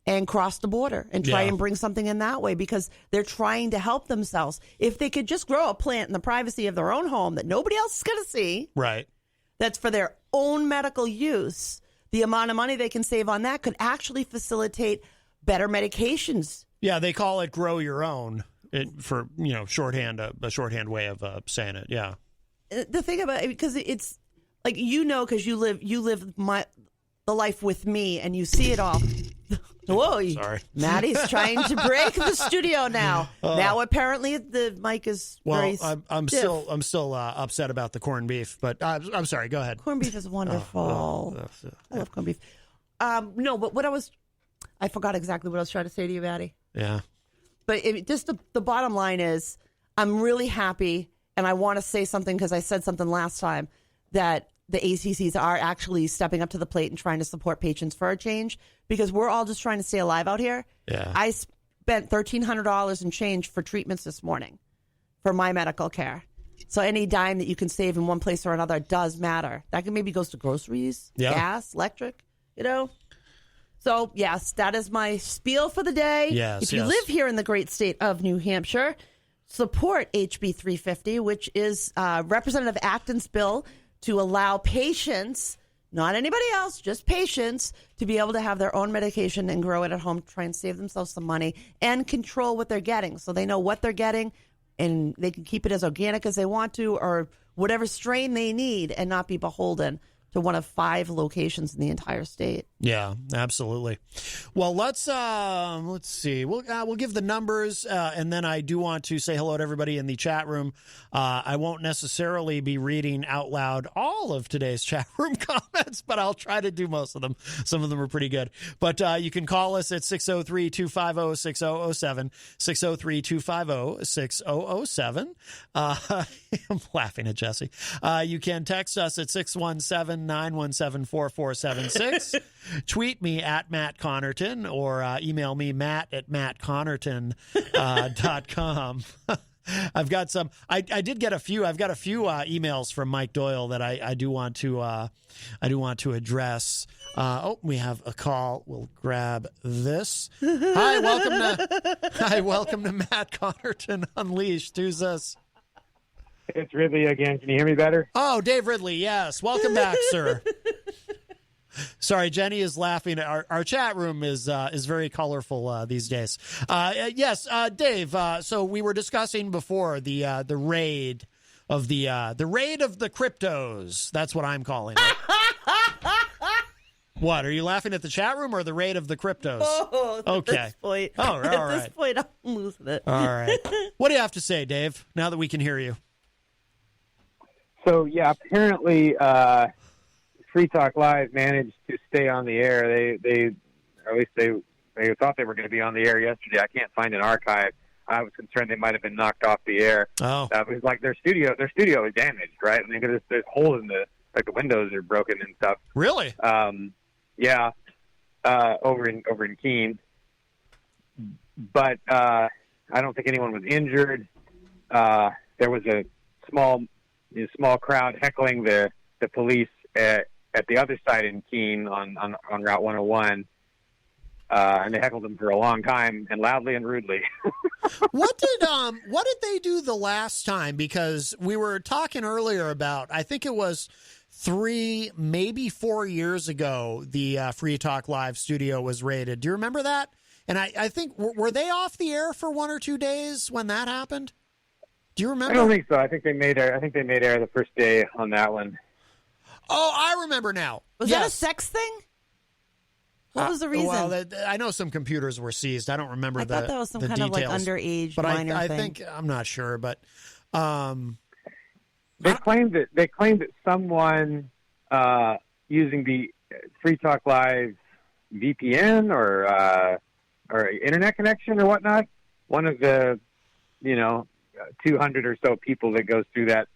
and cross the border and try and bring something in that way because they're trying to help themselves. If they could just grow a plant in the privacy of their own home that nobody else is going to see, right? That's for their own medical use. The amount of money they can save on that could actually facilitate better medications. Yeah, they call it grow your own. For shorthand, a shorthand way of saying it. Yeah. The thing about it, because it's like because you live the life with me and you see it all. Whoa! Sorry, Maddie's trying to break the studio now. Now apparently the mic is very I'm still upset about the corned beef, but I'm sorry. Go ahead. Corned beef is wonderful. I love corned beef. No, but I forgot exactly what I was trying to say to you, Maddie. Yeah. But just the bottom line is, I'm really happy, and I want to say something because I said something last time, that the ACCs are actually stepping up to the plate and trying to support patients for a change, because we're all just trying to stay alive out here. Yeah. I spent $1,300 and change for treatments this morning for my medical care. So any dime that you can save in one place or another does matter. That maybe goes to groceries, gas, electric, So, yes, that is my spiel for the day. Yes, if you live here in the great state of New Hampshire, support HB 350, which is Representative Acton's bill to allow patients, not anybody else, just patients, to be able to have their own medication and grow it at home, try and save themselves some money, and control what they're getting so they know what they're getting, and they can keep it as organic as they want to or whatever strain they need and not be beholden to one of 5 locations in the entire state. Yeah, absolutely. Well, let's see. We'll give the numbers, and then I do want to say hello to everybody in the chat room. I won't necessarily be reading out loud all of today's chat room comments, but I'll try to do most of them. Some of them are pretty good. But you can call us at 603-250-6007, 603-250-6007. I'm laughing at Jesse. You can text us at 617-917-4476. Tweet me at Matt Connarton, or email me matt@mattconnerton.com. I've got some. I did get a few. I've got a few emails from Mike Doyle that I do want to address. We have a call. We'll grab this. Hi, welcome to Matt Connarton Unleashed. Who's this? It's Ridley again. Can you hear me better? Oh, Dave Ridley. Yes, welcome back, sir. Sorry, Jenny is laughing. Our chat room is very colorful these days. Yes, Dave. So we were discussing before the raid of the cryptos. That's what I'm calling it. What, are you laughing at the chat room or the raid of the cryptos? Oh, okay. At this point, all right. At this point, I'm losing it. All right. What do you have to say, Dave? Now that we can hear you. So yeah, apparently. Free Talk Live managed to stay on the air. They or at least they thought they were going to be on the air yesterday. I can't find an archive. I was concerned they might have been knocked off the air. Oh, it was like their studio is damaged, right? I mean, there's holes in the windows are broken and stuff. Really? Yeah. Over in Keene, but I don't think anyone was injured. There was a small crowd heckling the police at the other side in Keene on Route 101, and they heckled them for a long time and loudly and rudely. What did they do the last time? Because we were talking earlier about, I think it was 3, maybe 4 years ago, the Free Talk Live studio was raided. Do you remember that? And I think, were they off the air for 1 or 2 days when that happened? Do you remember? I don't think so. I think they made air the first day on that one. Oh, I remember now. Was that a sex thing? What was the reason? Well, I know some computers were seized. I don't remember I thought that was some kind details, of like underage but minor I thing. think I'm not sure, but they claimed that someone using the Free Talk Live VPN or internet connection or whatnot, one of the 200 or so people that goes through that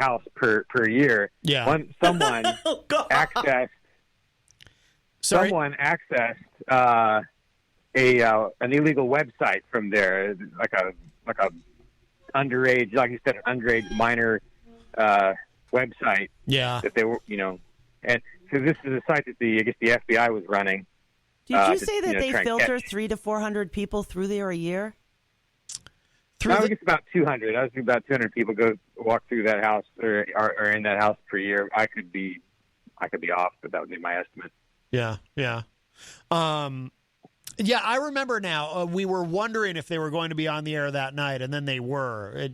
house per year. Yeah. Someone accessed. Sorry? Someone accessed an illegal website from there, like a underage, like you said, an underage minor website. Yeah. That they were, and so this is a site that the FBI was running. Did you say that they filter 300 to 400 people through there a year? I think it's about 200. I was thinking about 200 people walk through that house or are in that house per year. I could be off, but that would be my estimate. Yeah. Yeah, I remember now. We were wondering if they were going to be on the air that night, and then they were.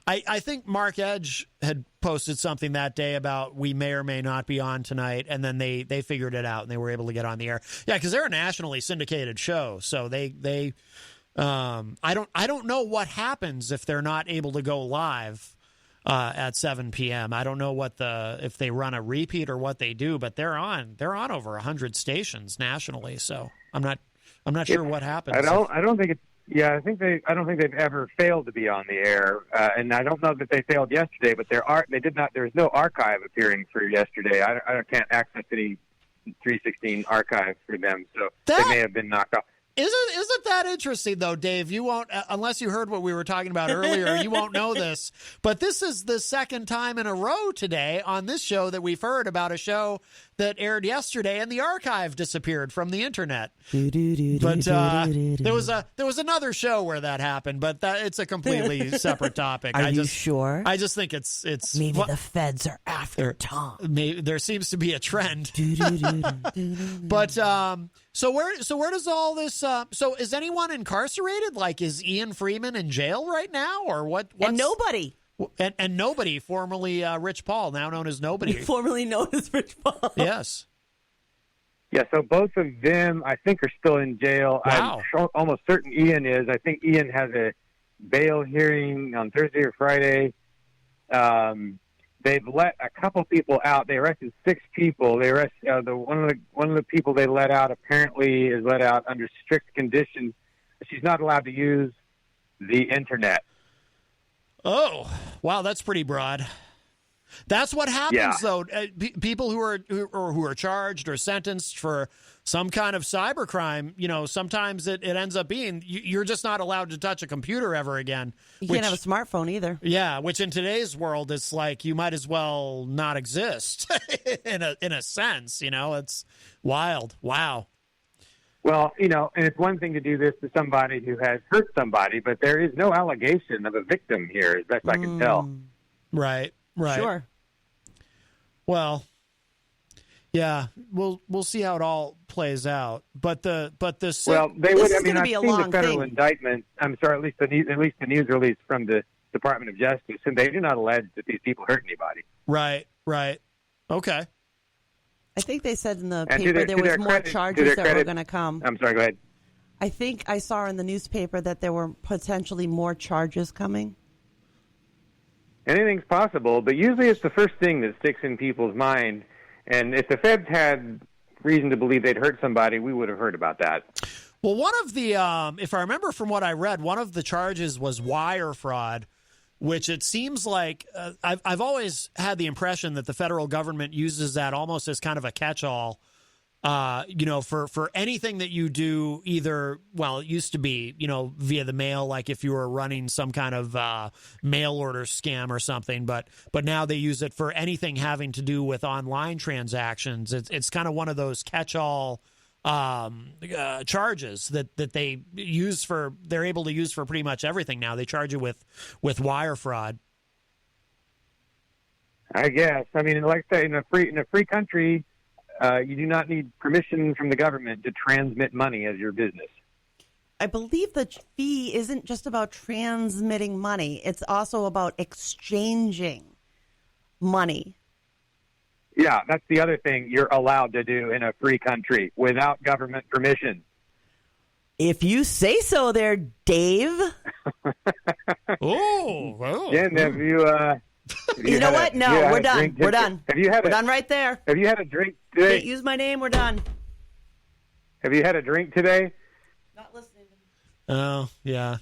I think Mark Edge had posted something that day about we may or may not be on tonight, and then they figured it out and they were able to get on the air. Yeah, because they're a nationally syndicated show, so they I don't know what happens if they're not able to go live at 7 p.m. I don't know if they run a repeat or what they do, but they're on over 100 stations nationally. So I'm not sure what happens. I don't think it's. Yeah, I don't think they've ever failed to be on the air, and I don't know that they failed yesterday. But they did not. There's no archive appearing for yesterday. I can't access any 316 archive for them, so they may have been knocked off. Isn't that interesting, though, Dave? You won't, unless you heard what we were talking about earlier, you won't know this. But this is the second time in a row today on this show that we've heard about a show that aired yesterday and the archive disappeared from the internet. But there was another show where that happened, but it's a completely separate topic. Are you sure? I just think it's maybe the feds are after Tom. Maybe there seems to be a trend. But so where does all this? So is anyone incarcerated? Like, is Ian Freeman in jail right now, or what? And nobody. And Nobody, formerly Rich Paul, now known as Nobody. Formerly known as Rich Paul. Yes. Yeah, so both of them, I think, are still in jail. Wow. I'm almost certain Ian is. I think Ian has a bail hearing on Thursday or Friday. They've let a couple people out. They arrested 6 people. They arrest one of the people they let out apparently is let out under strict conditions. She's not allowed to use the internet. Oh, wow, that's pretty broad. That's what happens, though. People who are charged or sentenced for some kind of cybercrime, sometimes it ends up being you're just not allowed to touch a computer ever again. You can't have a smartphone either. Yeah, which in today's world, it's like you might as well not exist in a sense. It's wild. Wow. Well, and it's one thing to do this to somebody who has hurt somebody, but there is no allegation of a victim here, as best I can tell. Right. Sure. Well, yeah, we'll see how it all plays out. But they would. This I've is seen gonna be a the long federal thing. indictment. I'm sorry, at least the news release from the Department of Justice, and they do not allege that these people hurt anybody. Right. Okay. I think they said in the And paper there was more to their charges that were credit- going to come. I'm sorry, go ahead. I think I saw in the newspaper that there were potentially more charges coming. Anything's possible, but usually it's the first thing that sticks in people's mind. And if the feds had reason to believe they'd hurt somebody, we would have heard about that. Well, one of the, if I remember from what I read, one of the charges was wire fraud, which it seems like I've always had the impression that the federal government uses that almost as kind of a catch-all. For anything that you do, either, well, it used to be, via the mail, like if you were running some kind of mail order scam or something, but now they use it for anything having to do with online transactions. It's kind of one of those catch-all charges that they're able to use for pretty much everything now. They charge you with wire fraud. I guess. I mean, like I say, in a free country, you do not need permission from the government to transmit money as your business. I believe the fee isn't just about transmitting money. It's also about exchanging money. Yeah, that's the other thing you're allowed to do in a free country without government permission. If you say so there, Dave. Oh. Jen, have you... You know what? No, we're done. We're done. We're done right there. Have you had a drink today? Can't use my name. We're done. Have you had a drink today? Not listening to me. Oh, yeah.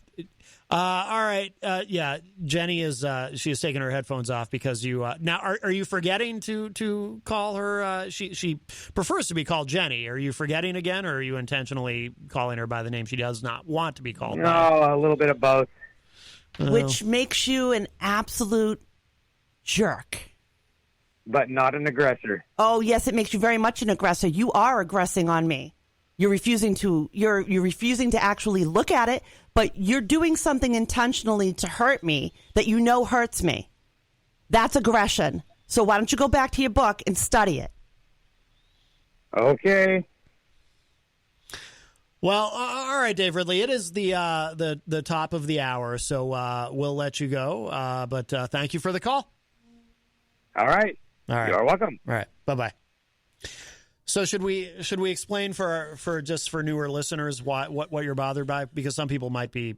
All right. Yeah, Jenny is she is taking her headphones off because you now are you forgetting to call her she prefers to be called Jenny. Are you forgetting again, or are you intentionally calling her by the name she does not want to be called by? No, a little bit of both. Which makes you an absolute jerk. But not an aggressor. Oh, yes, it makes you very much an aggressor. You are aggressing on me. You're refusing to actually look at it, but you're doing something intentionally to hurt me that you know hurts me. That's aggression. So why don't you go back to your book and study it? Okay. Well, all right, Dave Ridley. It is the top of the hour, so we'll let you go. But thank you for the call. All right. You're welcome. All right. Bye-bye. So should we explain for newer listeners what you're bothered by, because some people might be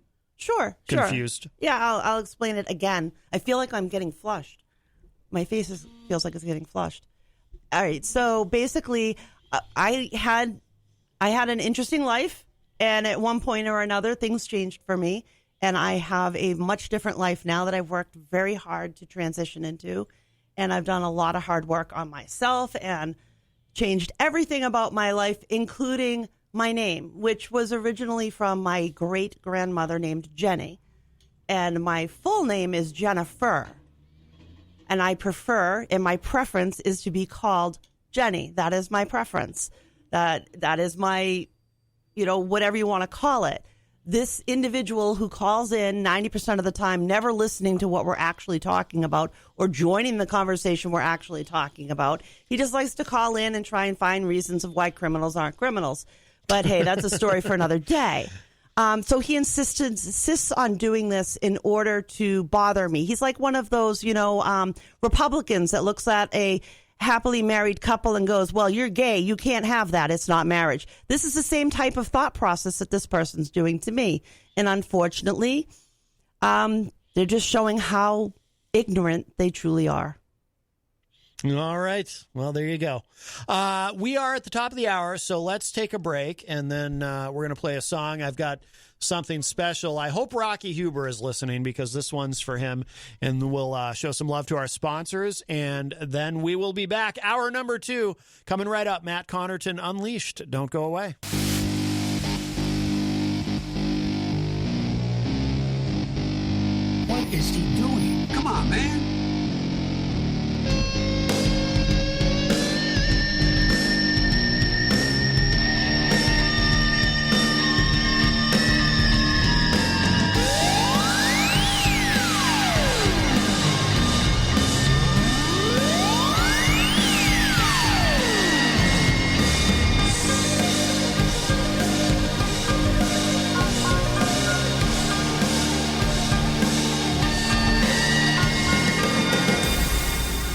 confused. Yeah, I'll explain it again. I feel like I'm getting flushed. My face feels like it's getting flushed. All right. So basically, I had an interesting life, and at one point or another, things changed for me, and I have a much different life now that I've worked very hard to transition into, and I've done a lot of hard work on myself and changed everything about my life, including my name, which was originally from my great-grandmother named Jenny, and my full name is Jennifer, and I prefer, and my preference is to be called Jenny. That is my preference. That is my, whatever you want to call it. This individual who calls in 90% of the time, never listening to what we're actually talking about or joining the conversation we're actually talking about. He just likes to call in and try and find reasons of why criminals aren't criminals. But hey, that's a story for another day. So he insists on doing this in order to bother me. He's like one of those, Republicans that looks at a happily married couple and goes, well, you're gay. You can't have that. It's not marriage. This is the same type of thought process that this person's doing to me. And unfortunately, they're just showing how ignorant they truly are. All right. Well, there you go. We are at the top of the hour, so let's take a break, and then we're going to play a song. I've got something special. I hope Rocky Huber is listening because this one's for him, and we'll show some love to our sponsors, and then we will be back. Hour number 2 coming right up. Matt Connarton Unleashed. Don't go away. What is he doing? Come on, man.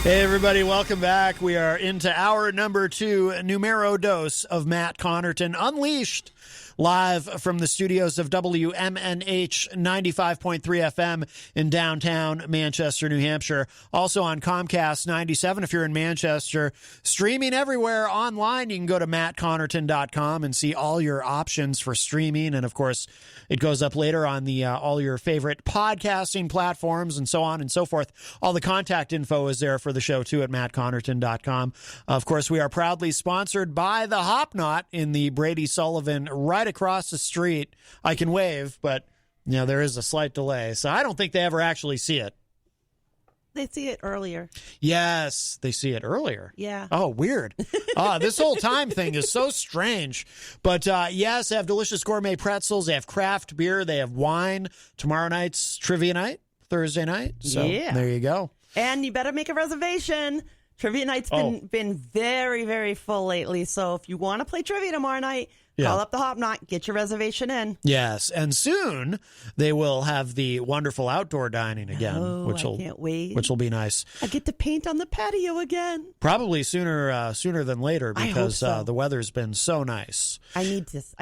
Hey, everybody, welcome back. We are into hour number 2, numero dos of Matt Connarton Unleashed, live from the studios of WMNH 95.3 FM in downtown Manchester, New Hampshire. Also on Comcast 97 if you're in Manchester. Streaming everywhere online. You can go to mattconnerton.com and see all your options for streaming. And, of course, it goes up later on the all your favorite podcasting platforms and so on and so forth. All the contact info is there for the show, too, at mattconnerton.com. Of course, we are proudly sponsored by the Hop Knot in the Brady Sullivan right across the street. I can wave, but there is a slight delay, so I don't think they ever actually see it. They see it earlier. Yes, they see it earlier. Yeah. Oh, weird. This whole time thing is so strange. But yes, they have delicious gourmet pretzels. They have craft beer. They have wine. Tomorrow night's trivia night, Thursday night. So there you go. And you better make a reservation. Trivia night's been very, very full lately. So if you want to play trivia tomorrow night, call up the Hop Knot, get your reservation in. Yes, and soon they will have the wonderful outdoor dining again, I can't wait. Which will be nice. I get to paint on the patio again. Probably sooner than later because the weather's been so nice. I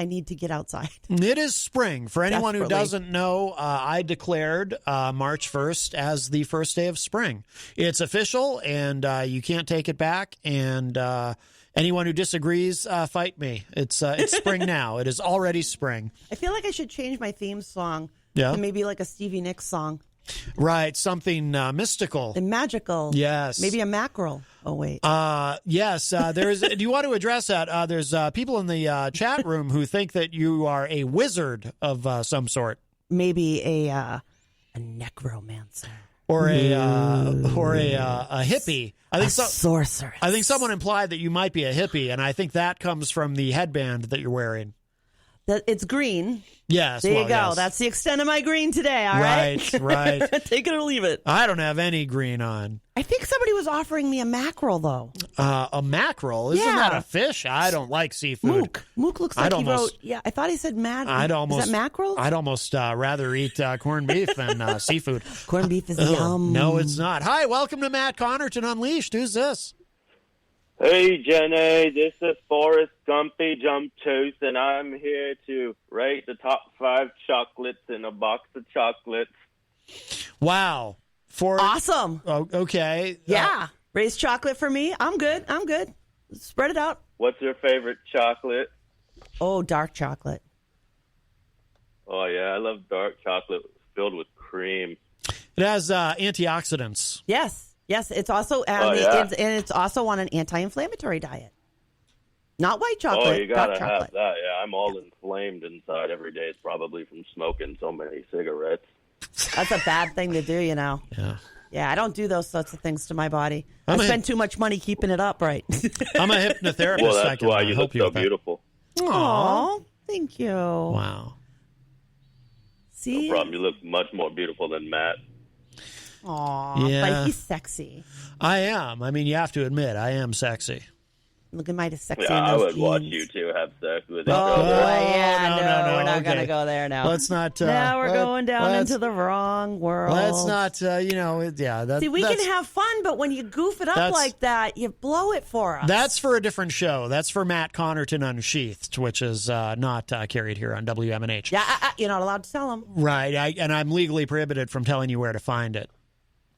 need to get outside. It is spring. For anyone who Desperately. doesn't know, I declared March 1st as the first day of spring. It's official, and you can't take it back. And anyone who disagrees, fight me. It's spring now. It is already spring. I feel like I should change my theme song Yeah. to maybe like a Stevie Nicks song. Right, something mystical. And magical. Yes. Maybe a mackerel. Oh, wait. Yes, there's. Do you want to address that? There's people in the chat room who think that you are a wizard of some sort. Maybe a necromancer. Or a hippie. I think sorceress. I think someone implied that you might be a hippie, and I think that comes from the headband that you're wearing. That it's green. Yes. There you go. Yes. That's the extent of my green today. All right. Right. Take it or leave it. I don't have any green on. I think somebody was offering me a mackerel, though. A mackerel? Isn't that a fish? I don't like seafood. Mook looks like he wrote. Yeah, I thought he said is that mackerel? I'd almost rather eat corned beef than seafood. Corned beef is yum. No, it's not. Hi, welcome to Matt Connarton Unleashed. Who's this? Hey, Jenny, this is Forrest Gumptooth, and I'm here to rate the top 5 chocolates in a box of chocolates. Wow. Awesome. Oh, okay. Yeah. Raise chocolate for me. I'm good. Spread it out. What's your favorite chocolate? Oh, dark chocolate. Oh, yeah, I love dark chocolate filled with cream. It has antioxidants. Yes, it's also it's also on an anti-inflammatory diet. Not white chocolate. Oh, you gotta dark chocolate. have that. Yeah, I'm all inflamed inside every day. It's probably from smoking so many cigarettes. That's a bad thing to do, Yeah. Yeah, I don't do those sorts of things to my body. I spend too much money keeping it up right. I'm a hypnotherapist. Well, that's why you look so beautiful. Aw, thank you. Wow. See? No problem. You look much more beautiful than Matt. Aw, Yeah. but he's sexy. I am. I mean, you have to admit, I am sexy. Look at my sexy Yeah, in I those would watch jeans. you two have sex with each Oh, other. boy, yeah, no, we're not okay. going to go there now. Let's not. Now we're going down into the wrong world. Let's not. See, we can have fun, but when you goof it up like that, you blow it for us. That's for a different show. That's for Matt Connarton Unsheathed, which is not carried here on WMNH. Yeah, you're not allowed to tell them. Right, and I'm legally prohibited from telling you where to find it.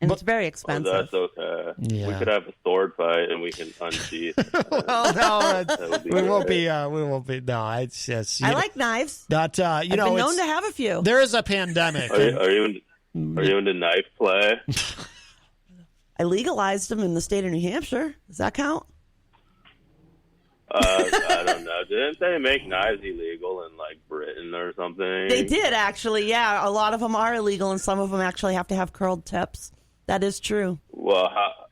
And it's very expensive. Oh, that's okay. Yeah. We could have a sword fight, and we can unsheath. Well, no, That would be we won't great. be. We won't be. No, it's just. I like knives. Not. I've been known to have a few. There is a pandemic. Are you into knife play? I legalized them in the state of New Hampshire. Does that count? I don't know. Didn't they make knives illegal in like Britain or something? They did, actually. Yeah, a lot of them are illegal, and some of them actually have to have curled tips. That is true. Well,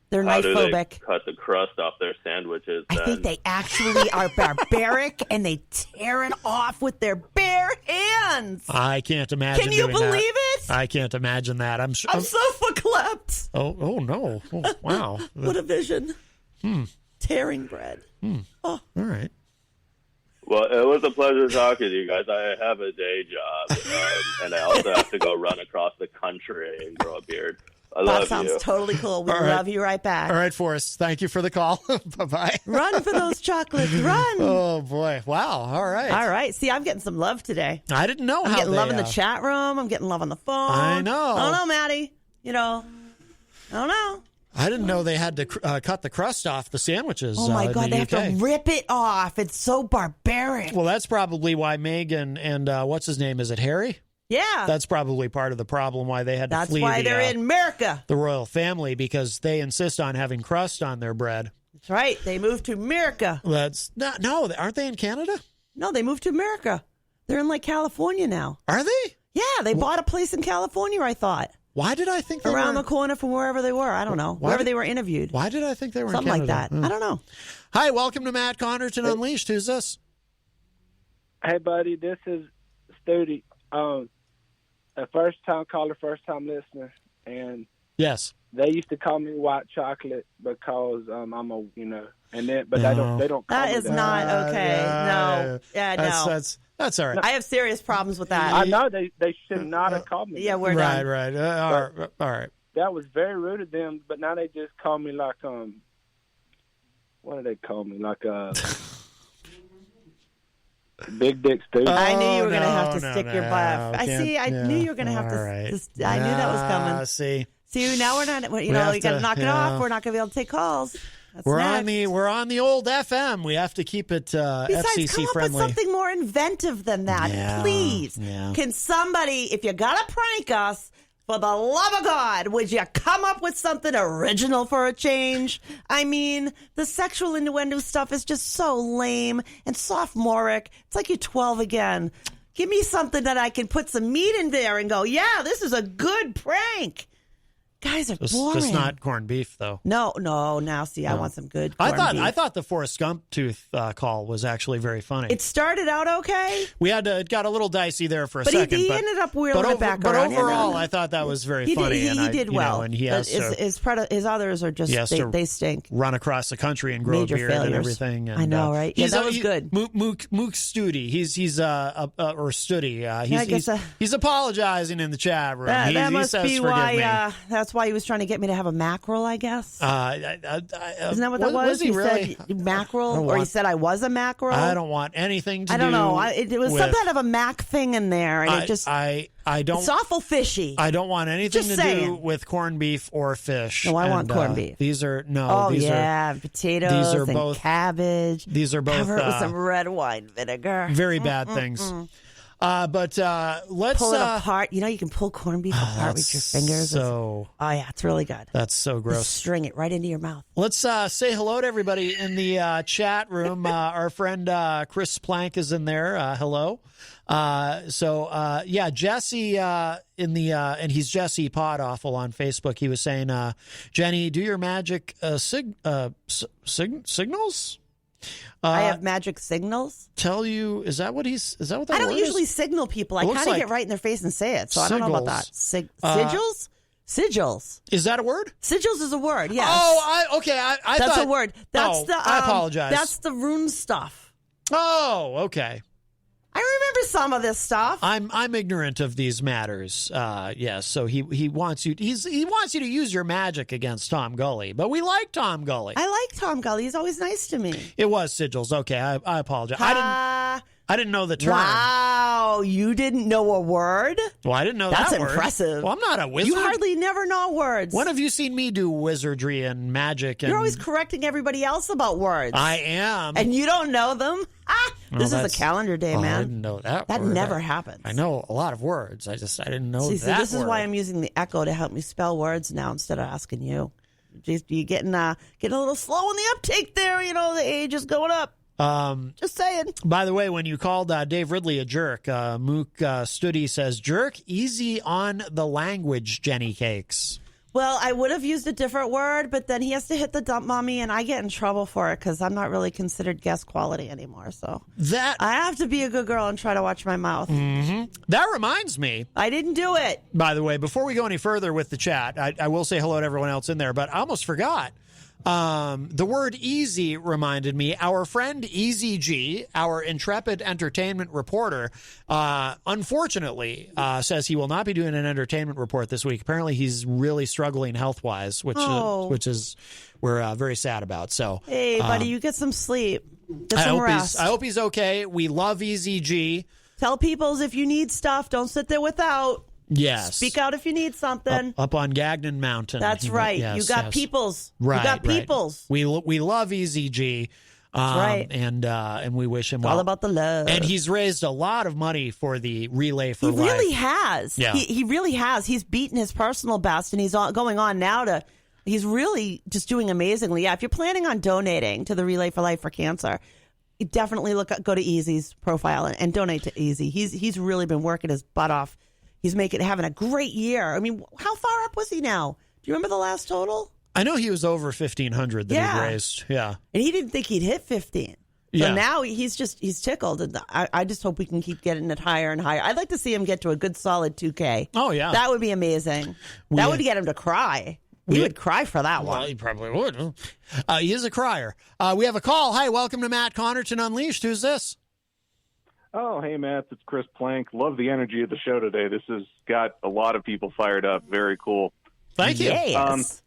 They're how do knife-phobic. they cut the crust off their sandwiches? I think they actually are barbaric, and they tear it off with their bare hands. I can't imagine. Can you doing believe that. it? I can't imagine that. I'm so verklempt. Oh no! Oh, wow. What a vision. Tearing bread. All right. Well, it was a pleasure talking to you guys. I have a day job, and I also have to go run across the country and grow a beard. I love That sounds you. totally cool. We All right. love you right back. All right, Forrest. Thank you for the call. Bye-bye. Run for those chocolates. Run. Oh, boy. Wow. All right. All right. See, I'm getting some love today. I didn't know I'm how getting they, love in the chat room. I'm getting love on the phone. I know. I don't know, Maddie. I don't know. I didn't know they had to cut the crust off the sandwiches. Oh, my in God. the They have UK. to rip it off. It's so barbaric. Well, that's probably why Meghan and what's his name? Is it Harry? Yeah. That's probably part of the problem why they had to That's flee why they're in America. the royal family, because they insist on having crust on their bread. That's right. They moved to America. That's no, aren't they in Canada? No, they moved to America. They're in like California now. Are they? Yeah, they bought a place in California, I thought. Why did I think they Around were the corner from wherever they were. I don't know. Wherever they were interviewed. Why did I think they were Something in like Canada? that. I don't know. Hi, welcome to Matt Connarton Unleashed. Who's this? Hey, buddy, this is Studi. A first-time caller, first-time listener, and Yes. they used to call me white chocolate because I'm a, and then, but they don't call That me is that. not okay. No. Yeah, no. That's all right. I have serious problems with that. I know they should not have called me. Yeah, that. we're done. Right. All right. That was very rude of them, but now they just call me like what do they call me? Like Big Dick Studi. I knew you were going to have to no, stick no, your butt. I can't- knew you were going to have to. All right. I knew that was coming. See, Now we're not. We You have got to to- knock it yeah. off. We're not going to be able to take calls. That's we're next. on the old FM. We have to keep it Besides, FCC come up friendly. with something more inventive than that, Yeah, please. yeah. Can somebody, if you got to prank us, for the love of God, would you come up with something original for a change? I mean, the sexual innuendo stuff is just so lame and sophomoric. It's like you're 12 again. Give me something that I can put some meat in there and go, yeah, this is a good prank. Guys are boring. Just not corned beef, though. No. Now, see, I want some good corned beef. I thought the Forrest Gumptooth call was actually very funny. It started out okay. It got a little dicey there for a But second. he ended up wheeling it back but around. overall, I thought that was very funny. He did well. And he But has his others are just, they stink. run across the country and grow Major a beard and failures. everything. And, I know, right? Yeah, that was good. Mook Studi. He's or Studi. He's apologizing in the chat room. That must says, be "Forgive why. me." That's why he was trying to get me to have a mackerel, I guess. Isn't that what that was? he really? Said mackerel, or he said I was a mackerel. I don't want anything to do. I don't know. It was some kind of a mac thing in there, and it just. I don't. It's awful fishy. I don't want anything Just to saying. do with corned beef or fish. No, I want corned beef. These are potatoes. these are and both cabbage. These are both Cover it with some red wine vinegar. very bad things. But let's pull it apart. You can pull corned beef apart with your fingers. So it's really good. That's so gross. Just string it right into your mouth. Let's say hello to everybody in the chat room. Our friend Chris Plank is in there. Hello. Jesse in the and he's Jesse Podawful on Facebook. He was saying, Jenny, do your magic signals. I have magic signals. Tell you, is that what that I don't word usually is? signal people. I It looks kind of like get right in their face and say it. So I don't know about that. Sigils? Sigils. Is that a word? Sigils is a word, yes. Oh, I That's thought... a word. That's I apologize. That's the rune stuff. Oh, okay. I remember some of this stuff. I'm ignorant of these matters. Yes, so he wants you. He wants you to use your magic against Tom Gully, but we like Tom Gully. I like Tom Gully. He's always nice to me. It was sigils. Okay, I apologize. I didn't know the term. Wow, you didn't know a word? Well, I didn't know That's that word. impressive. Well, I'm not a wizard. You hardly never know words. When have you seen me do wizardry and magic? And... You're always correcting everybody else about words. I am. And you don't know them? This is a calendar day, man. I didn't know that That word. never happens. I know a lot of words. I didn't know See, that this is word. why I'm using the echo to help me spell words now instead of asking you. You're getting a little slow in the uptake there. You know, the age is going up. Just saying. By the way, when you called Dave Ridley a jerk, Mook Studi says, jerk, easy on the language, Jenny Cakes. Well, I would have used a different word, but then he has to hit the dump mommy, and I get in trouble for it because I'm not really considered guest quality anymore. So I have to be a good girl and try to watch my mouth. Mm-hmm. That reminds me. I didn't do it. By the way, before we go any further with the chat, I will say hello to everyone else in there, but I almost forgot. The word easy reminded me. Our friend Easy G, our intrepid entertainment reporter, unfortunately says he will not be doing an entertainment report this week. Apparently, he's really struggling health wise, which is we're very sad about. So, hey, buddy, you get some sleep. Get some rest. I hope he's okay. We love Easy G. Tell peoples if you need stuff, don't sit there without. Yes. Speak out if you need something. Up on Gagnon Mountain. That's right. Yes, you got peoples. Right. You got peoples. Right. We love Easy G. That's right. And we wish him well. All about the love. And he's raised a lot of money for the Relay for Life. He really has. Yeah. He really has. He's beaten his personal best, and he's going on now to. He's really just doing amazingly. Yeah. If you're planning on donating to the Relay for Life for cancer, definitely go to Easy's profile and donate to Easy. He's really been working his butt off. He's having a great year. I mean, how far up was he now? Do you remember the last total? I know he was over 1,500 that he raised. Yeah. And he didn't think he'd hit 15. So now he's tickled. And I just hope we can keep getting it higher and higher. I'd like to see him get to a good solid 2K. Oh, yeah. That would be amazing. That would get him to cry. He would cry for that one. Well, he probably would. He is a crier. We have a call. Hi, welcome to Matt Connarton Unleashed. Who's this? Oh, hey, Matt. It's Chris Plank. Love the energy of the show today. This has got a lot of people fired up. Very cool. Thank you. Yes.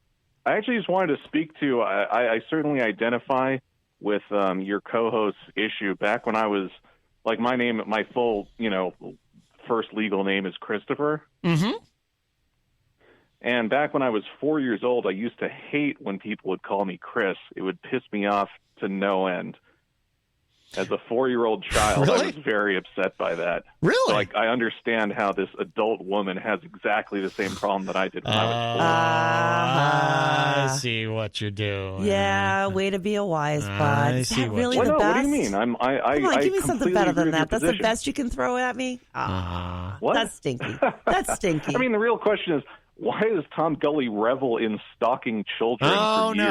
I actually just wanted to speak to, I certainly identify with your co-host's issue. Back when I was, like, my full, first legal name is Christopher. Mm-hmm. And back when I was 4 years old, I used to hate when people would call me Chris. It would piss me off to no end. As a 4-year-old child, Really? I was very upset by that. Really? So, I understand how this adult woman has exactly the same problem that I did when I was 4. I see what you're doing. Yeah, way to be a wise bud. I Is see that what really Well, the no, best? what do you mean? Come on, give me something better than that. That's the best you can throw at me? What? That's stinky. That's stinky. I mean, the real question is, why does Tom Gully revel in stalking children Oh, for years?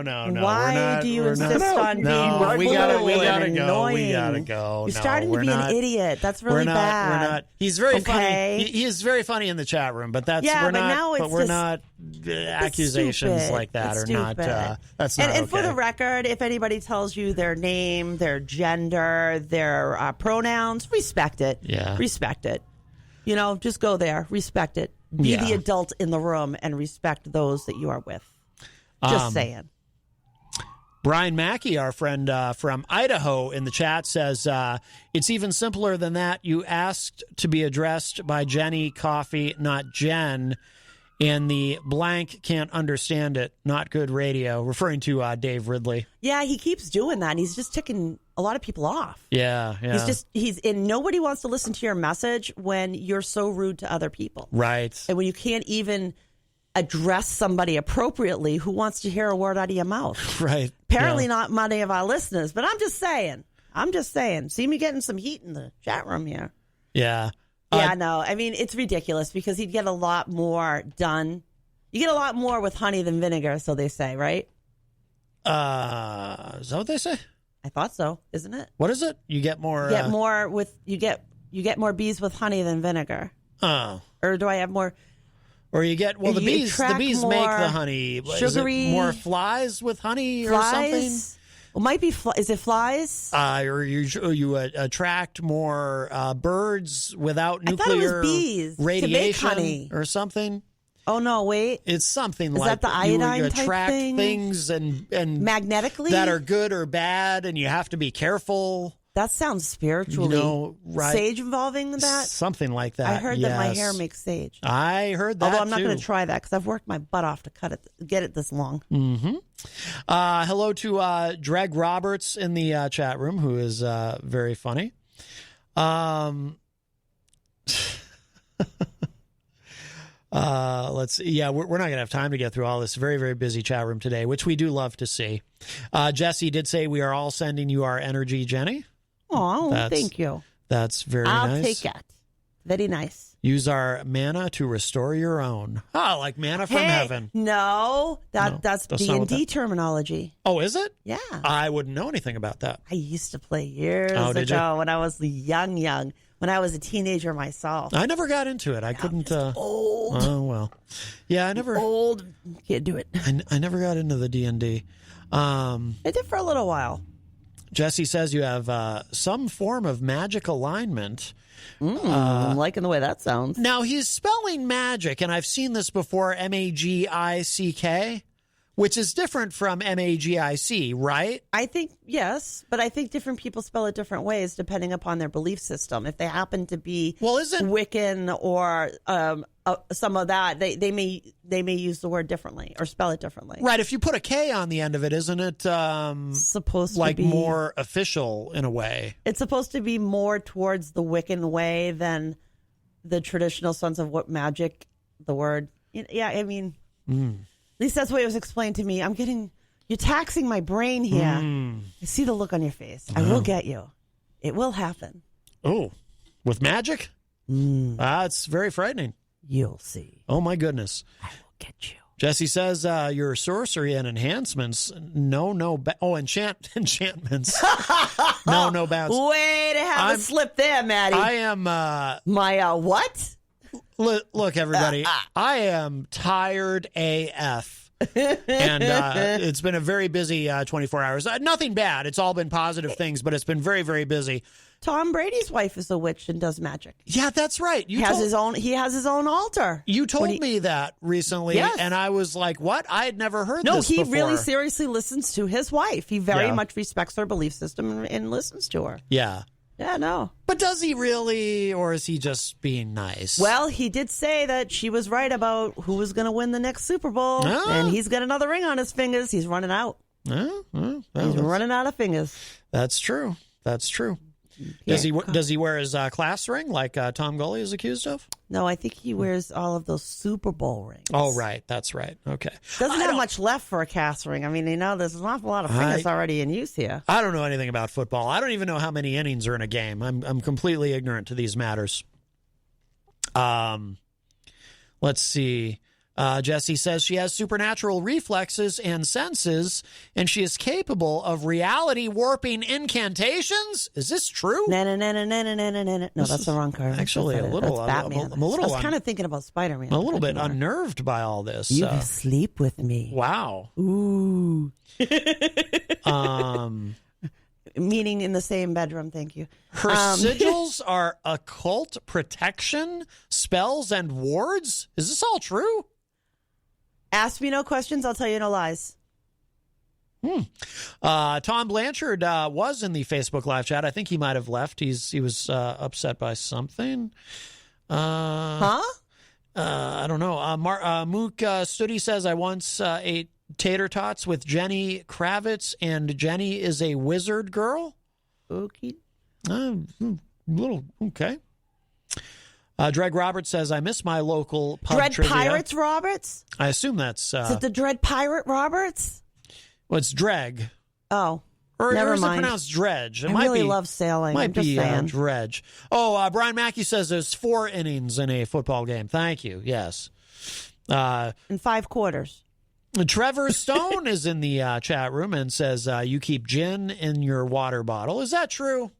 no. Why do you insist on being No, we gotta rude and go. annoying? We gotta go. You're No, starting to we're be not- an idiot. That's really bad. We're not. He's very Okay. funny. He is very funny in the chat room, but that's Yeah, we're but not. now but it's we're just- not accusations stupid. like that It's are not. stupid. That's not And okay. for the record, if anybody tells you their name, their gender, their pronouns, respect it. Yeah. Respect it. Just go there. Respect it. Be Yeah. the adult in the room and respect those that you are with. Just saying. Brian Mackey, our friend from Idaho in the chat, says, it's even simpler than that. You asked to be addressed by Jenny Coffee, not Jen, and the blank can't understand it. Not good radio. Referring to Dave Ridley. Yeah, he keeps doing that. And he's just ticking a lot of people off. Yeah. And nobody wants to listen to your message when you're so rude to other people. Right. And when you can't even address somebody appropriately who wants to hear a word out of your mouth. Right. Apparently not many of our listeners, but I'm just saying. See me getting some heat in the chat room here. Yeah. Yeah, no. I mean, it's ridiculous because he'd get a lot more done. You get a lot more with honey than vinegar, so they say, right? Is that what they say? I thought so, isn't it? What is it? You get more. You get more bees with honey than vinegar. Oh. Or do I have more? Or you get, well, the You bees attract make more the honey. Is sugary- it more flies with honey or something? Flies? Well, might be. Is it flies? Or you attract more birds without I thought it was nuclear bees to make radiation honey. or something. Oh no! Wait, It's something Is like that the iodine you type attract thing? things and magnetically. that are good or bad, and you have to be careful. That sounds spiritually. Right? Sage involving that. Something like that. I heard that my yes. hair makes sage. I heard that. Although I'm not too. going to try that because I've worked my butt off to get it this long. Mm-hmm. Hello to Dreg Roberts in the chat room, who is very funny. Let's see. Yeah, we're not going to have time to get through all this very, very busy chat room today, which we do love to see. Jesse did say we are all sending you our energy, Jenny. Oh, thank you. That's very I'll nice. take it. Very nice. Use our manna to restore your own. Oh, like manna from heaven. No, that's that's not what D&D that- terminology. Oh, is it? Yeah. I wouldn't know anything about that. I used to play years did you? ago when I was young, when I was a teenager myself. I never got into it. I couldn't. Old. Oh well. Yeah, I never. Old. Can't do it. I never got into the D&D. I did for a little while. Jesse says you have some form of magic alignment. I'm liking the way that sounds. Now, he's spelling magic, and I've seen this before, M-A-G-I-C-K, which is different from M-A-G-I-C, right? I think, yes, but I think different people spell it different ways depending upon their belief system. If they happen to be Wiccan or some of that, they may use the word differently or spell it differently. Right. If you put a K on the end of it, isn't it supposed like to be more official in a way? It's supposed to be more towards the Wiccan way than the traditional sense of what magic, the word. Yeah, I mean, at least that's the way it was explained to me. You're taxing my brain here. I see the look on your face. I will get you. It will happen. Oh, with magic? It's very frightening. You'll see. Oh, my goodness. I will get you. Jesse says your sorcery and enhancements. Enchantments. no bounce. Way to have a slip there, Maddie. I am. My what? Look, everybody. I am tired AF. And it's been a very busy 24 hours. Nothing bad. It's all been positive things, but it's been very, very busy. Tom Brady's wife is a witch and does magic. Yeah, that's right. He has his own altar. You told me that recently, yes. And I was like, what? I had never heard this before. No, he really seriously listens to his wife. He very much respects her belief system and listens to her. Yeah. Yeah, no. But does he really, or is he just being nice? Well, he did say that she was right about who was going to win the next Super Bowl, and he's got another ring on his fingers. He's running out. He's running out of fingers. That's true. That's true. Does he wear his class ring like Tom Gully is accused of? No, I think he wears all of those Super Bowl rings. Oh, right. That's right. Okay. Doesn't have much left for a cast ring. I mean, there's an awful lot of fingers already in use here. I don't know anything about football. I don't even know how many innings are in a game. I'm completely ignorant to these matters. Let's see. Jesse says she has supernatural reflexes and senses, and she is capable of reality warping incantations. Is this true? No, that's the wrong card. Actually, a little. That's Batman. I was kind of thinking about Spider-Man. I'm a little bit unnerved by all this. You sleep with me. Wow. Ooh. Meaning in the same bedroom, thank you. Her sigils are occult protection, spells, and wards? Is this all true? Ask me no questions, I'll tell you no lies. Tom Blanchard was in the Facebook live chat. I think he might have left. He was upset by something. I don't know. Mook Studi says, I once ate tater tots with Jenny Kravitz, and Jenny is a wizard girl. Okay. Little okay. Dreg Roberts says, I miss my local pub Dread trivia. Pirates Roberts? I assume that's... is it the Dread Pirate Roberts? Well, it's Dreg. Oh, Or never is mind. it pronounced Dredge? It I might really be, love sailing. Might I'm just be saying. Dredge. Oh, Brian Mackey says there's 4 innings in a football game. Thank you. Yes. In 5 quarters. Trevor Stone is in the chat room and says you keep gin in your water bottle. Is that true?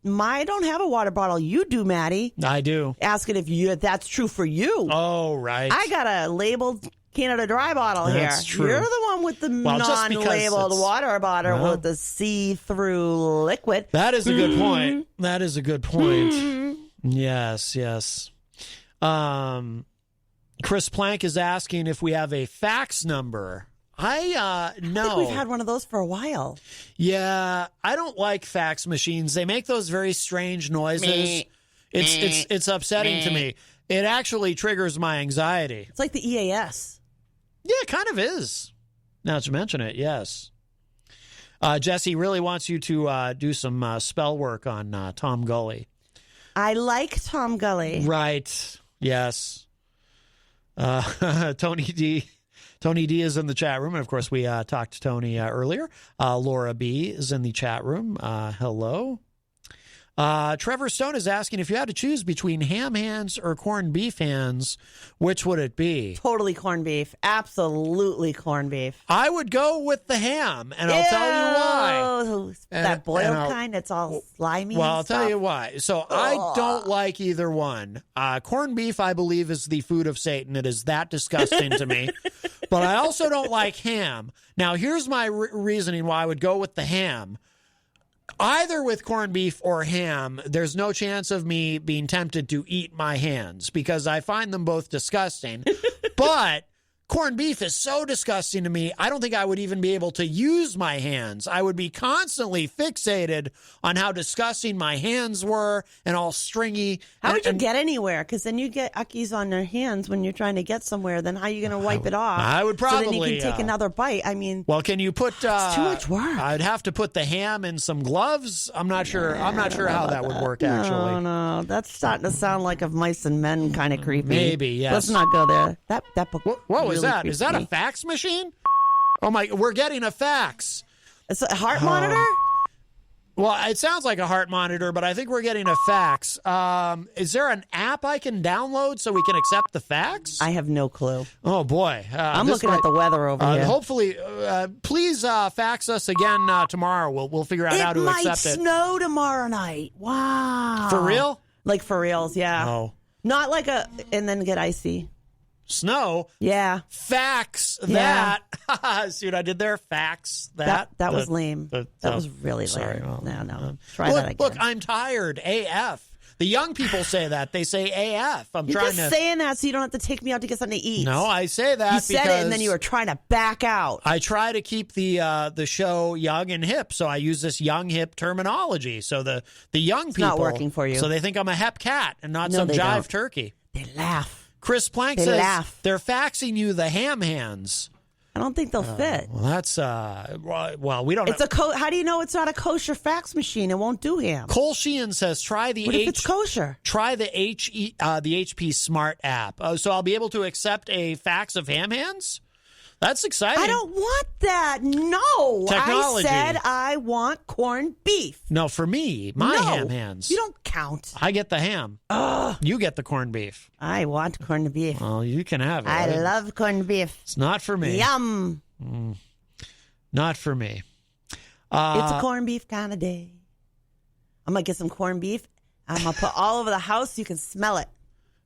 I don't have a water bottle. You do, Maddie. I do. Asking if that's true for you. Oh, right. I got a labeled Canada Dry bottle That's here. true. You're the one with the non-labeled water bottle with the see-through liquid. That is a good point. That is a good point. Yes, yes. Chris Plank is asking if we have a fax number. No. I think we've had one of those for a while. Yeah, I don't like fax machines. They make those very strange noises. It's upsetting to me. It actually triggers my anxiety. It's like the EAS. Yeah, it kind of is. Now that you mention it, yes. Jesse really wants you to do some spell work on Tom Gully. I like Tom Gully. Right. Yes. Tony D. Tony D is in the chat room. And, of course, we talked to Tony earlier. Laura B. is in the chat room. Hello. Trevor Stone is asking if you had to choose between ham hands or corned beef hands, which would it be? Totally corned beef. Absolutely corned beef. I would go with the ham, and I'll tell you why. That boiled kind that's all slimy. Well, I'll stuff. tell you why. So I don't like either one. Corned beef, I believe, is the food of Satan. It is that disgusting to me. But I also don't like ham. Now, here's my reasoning why I would go with the ham. Either with corned beef or ham, there's no chance of me being tempted to eat my hands because I find them both disgusting. But corned beef is so disgusting to me, I don't think I would even be able to use my hands. I would be constantly fixated on how disgusting my hands were and all stringy. How would you get anywhere? Because then you get uckies on your hands when you're trying to get somewhere. Then how are you going to wipe it off? I would probably. So then you can take another bite. I mean, well, can you put? It's too much work. I'd have to put the ham in some gloves. I'm not sure. I'm not sure how that would work. Actually, no, that's starting to sound like a mice and men kind of creepy. Maybe, yes. Let's not go there. That book. What was that? Is that a fax machine? Oh my! We're getting a fax. It's a heart monitor. Well, it sounds like a heart monitor, but I think we're getting a fax. Is there an app I can download so we can accept the fax? I have no clue. Oh, boy. I'm looking at the weather over here. Hopefully, please fax us again tomorrow. We'll figure out how to accept it. It might snow tomorrow night. Wow. For real? Like for reals, yeah. Oh. Not like and then get icy. Snow? Yeah. Fax that. See what I did there? Fax that. That was lame. That was really lame. Sorry. No. Try that again. Look, I'm tired. AF. The young people say that. They say AF. You're just saying that so you don't have to take me out to get something to eat. No, I say that you said it and then you were trying to back out. I try to keep the show young and hip, so I use this young hip terminology. So the young people, not working for you. So they think I'm a hep cat and not some jive turkey. They laugh. Chris Plank says they're faxing you the ham hands. I don't think they'll fit. Well, that's well, we don't. It's how do you know it's not a kosher fax machine? It won't do ham. Cole Sheehan says try the what if it's kosher? Try the HP Smart app. So I'll be able to accept a fax of ham hands. That's exciting. I don't want that. No. Technology. I said I want corned beef. No, for me, my ham hands. You don't count. I get the ham. You get the corned beef. I want corned beef. Well, you can have it. I love corned beef. It's not for me. Yum. Not for me. It's a corned beef kind of day. I'm going to get some corned beef. I'm going to put all over the house so you can smell it.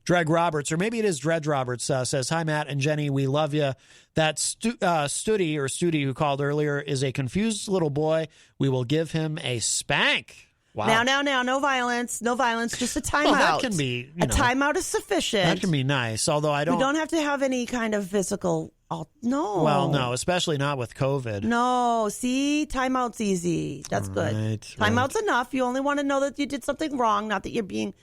Dreg Roberts, or maybe it is Dredge Roberts, says, "Hi, Matt and Jenny, we love you. That Studi who called earlier is a confused little boy. We will give him a spank." Wow. Now, no violence. No violence, just a timeout. Well, that can be, a timeout is sufficient. That can be nice, although I don't... We don't have to have any kind of physical... no. Well, no, especially not with COVID. No, see? Timeout's easy. That's good. Timeout's enough. You only want to know that you did something wrong, not that you're being,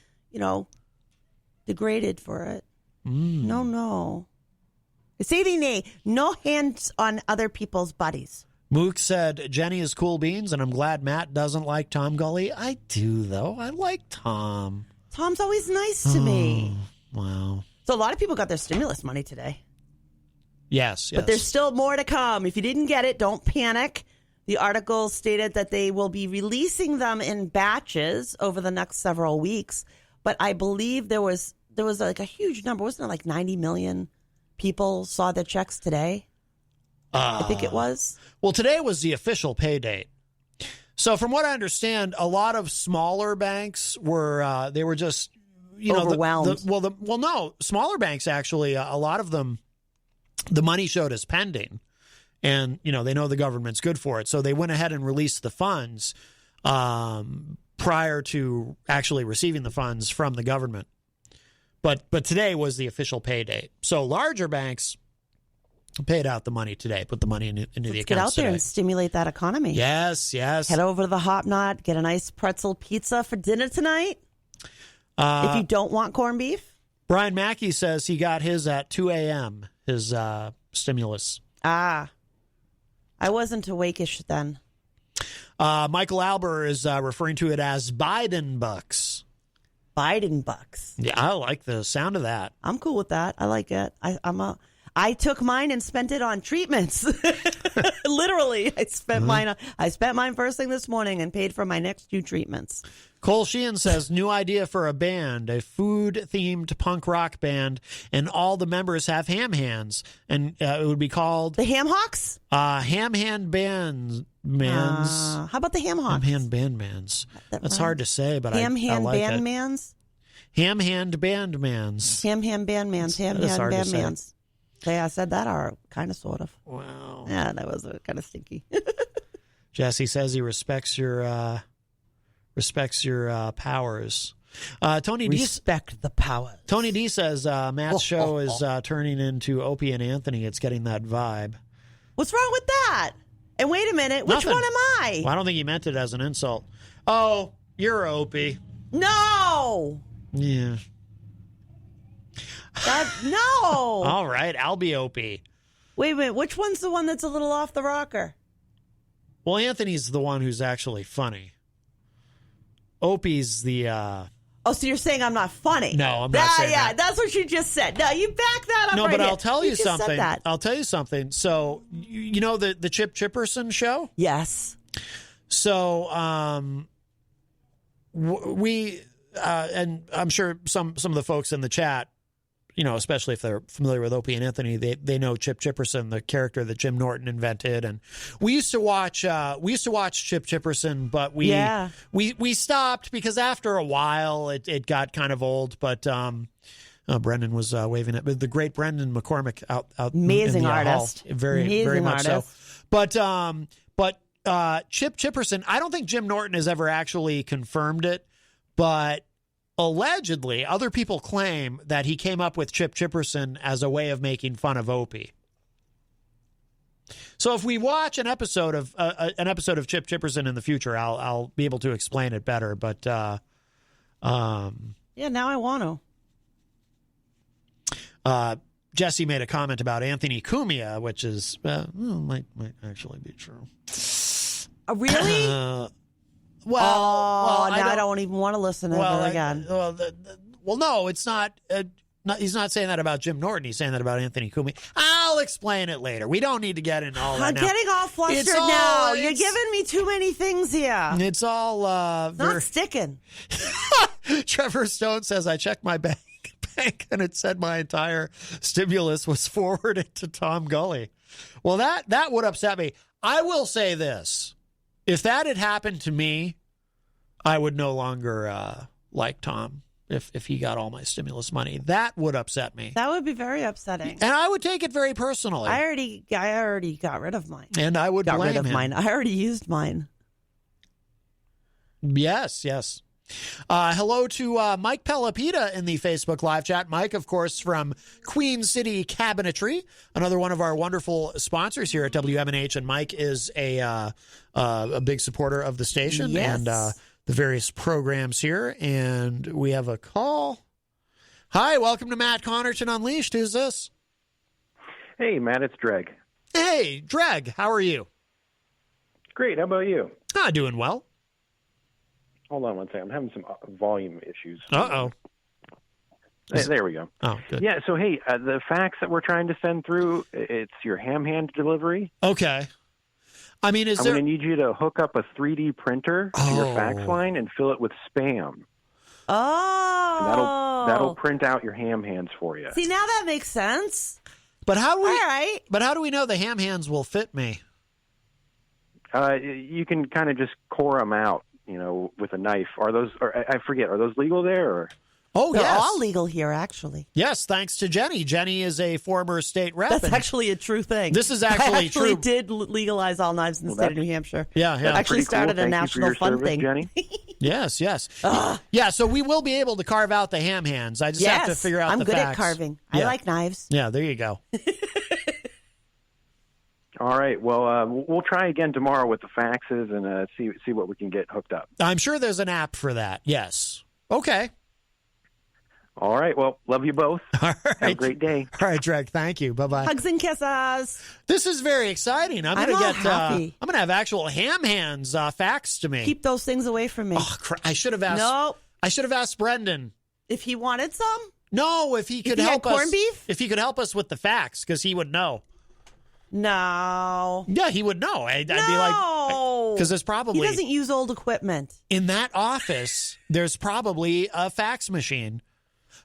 degraded for it. No. Saving no hands on other people's bodies. Mook said, Jenny is cool beans, and I'm glad Matt doesn't like Tom Gully. I do, though. I like Tom. Tom's always nice to me. Wow. So a lot of people got their stimulus money today. Yes. But there's still more to come. If you didn't get it, don't panic. The article stated that they will be releasing them in batches over the next several weeks. But I believe there was like a huge number. Wasn't it like 90 million people saw their checks today? I think it was. Well, today was the official pay date. So from what I understand, a lot of smaller banks were they were just overwhelmed. No, smaller banks actually, a lot of them, the money showed as pending, and they know the government's good for it, so they went ahead and released the funds prior to actually receiving the funds from the government. But today was the official pay date. So larger banks paid out the money today, put the money into the accounts get out there today. and stimulate that economy. Yes. Head over to the Hop Knot, get a nice pretzel pizza for dinner tonight. If you don't want corned beef. Brian Mackey says he got his at 2 a.m., his stimulus. I wasn't awake-ish then. Michael Albert is referring to it as Biden bucks. Biden bucks. Yeah, I like the sound of that. I'm cool with that. I like it. I took mine and spent it on treatments. Literally, I spent mine. I spent mine first thing this morning and paid for my next 2 treatments. Cole Sheehan says, new idea for a band, a food-themed punk rock band, and all the members have ham hands. And it would be called... The Ham Hawks? Ham Hand Band Mans. How about the Ham Hawks? Ham Hand Band Mans. That's hard to say, but I like Band it. Mans? Ham Hand Band Mans. Ham Hand Band Mans. Ham That's Hand hard to Band say. Mans. Yeah, I said that, or kind of, sort of. Wow. Yeah, that was kind of stinky. Jesse says he respects your powers. Tony D. Respect the powers. Tony D says Matt's show is turning into Opie and Anthony. It's getting that vibe. What's wrong with that? And wait a minute, which Nothing. one am I? Well, I don't think he meant it as an insult. Oh, you're Opie. No. Yeah. No. All right, I'll be Opie. Wait a minute, which one's the one that's a little off the rocker? Well, Anthony's the one who's actually funny. Opie's the... Oh, so you're saying I'm not funny? No, I'm not saying that. Yeah, that's what you just said. No, you back that up. No, right but here. I'll tell you just something. Said that. I'll tell you something. So, you know the Chip Chipperson show? Yes. So, we and I'm sure some of the folks in the chat, especially if they're familiar with Opie and Anthony, they know Chip Chipperson, the character that Jim Norton invented, and we used to watch Chip Chipperson, but we stopped because after a while it got kind of old. But Brendan was waving it, but the great Brendan McCormick out amazing in the artist, hall. Very much artist. so. But Chip Chipperson, I don't think Jim Norton has ever actually confirmed it, but allegedly, other people claim that he came up with Chip Chipperson as a way of making fun of Opie. So if we watch an episode of Chip Chipperson in the future, I'll be able to explain it better. But yeah, now I want to. Jesse made a comment about Anthony Cumia, which is might actually be true. Really? Well, I don't even want to listen to it again. No, it's not. He's not saying that about Jim Norton. He's saying that about Anthony Cumia. I'll explain it later. We don't need to get into all that I'm now. getting all flustered now. You're giving me too many things here. It's all not sticking. Trevor Stone says, I checked my bank and it said my entire stimulus was forwarded to Tom Gully. Well, that would upset me. I will say this. If that had happened to me, I would no longer like Tom if he got all my stimulus money. That would upset me. That would be very upsetting. And I would take it very personally. I already got rid of mine. And I would blame him. Mine. I already used mine. Yes. Hello to Mike Pelopita in the Facebook live chat. Mike, of course, from Queen City Cabinetry, another one of our wonderful sponsors here at WMNH. And Mike is a big supporter of the station and the various programs here. And we have a call. Hi, welcome to Matt Connarton Unleashed. Who's this? Hey, Matt, it's Dreg. Hey, Dreg, how are you? Great. How about you? Doing well. Hold on one second. I'm having some volume issues. Uh-oh. There we go. Oh, good. Yeah, so, hey, the fax that we're trying to send through, it's your ham hand delivery. Okay. I mean, I'm going to need you to hook up a 3D printer to your fax line and fill it with Spam. Oh. And that'll print out your ham hands for you. See, now that makes sense. But how do we? All right. But how do we know the ham hands will fit me? You can kind of just core them out, with a knife. I forget, are those legal there? Or? Oh, They're yes. all legal here, actually. Yes, thanks to Jenny. Jenny is a former state rep. That's actually a true thing. This is actually true. I did legalize all knives in the state of New Hampshire. Yeah. I actually started cool. a national fun service, thing. Jenny. Yes. Yeah, so we will be able to carve out the ham hands. I just have to figure out I'm the good facts. at carving. Yeah. I like knives. Yeah, there you go. All right. Well, we'll try again tomorrow with the faxes and see what we can get hooked up. I'm sure there's an app for that. Yes. Okay. All right. Well, love you both. All right. Have a great day. All right, Dreg. Thank you. Bye-bye. Hugs and kisses. This is very exciting. I'm all happy. I'm going to have actual ham hands faxed to me. Keep those things away from me. Oh, I should have asked. No. I should have asked Brendan. If he wanted some? No, if he could he help had us. corned beef? If he could help us with the fax, because he would know. No. Yeah, he would know. I'd be like, because there's probably he doesn't use old equipment in that office. There's probably a fax machine.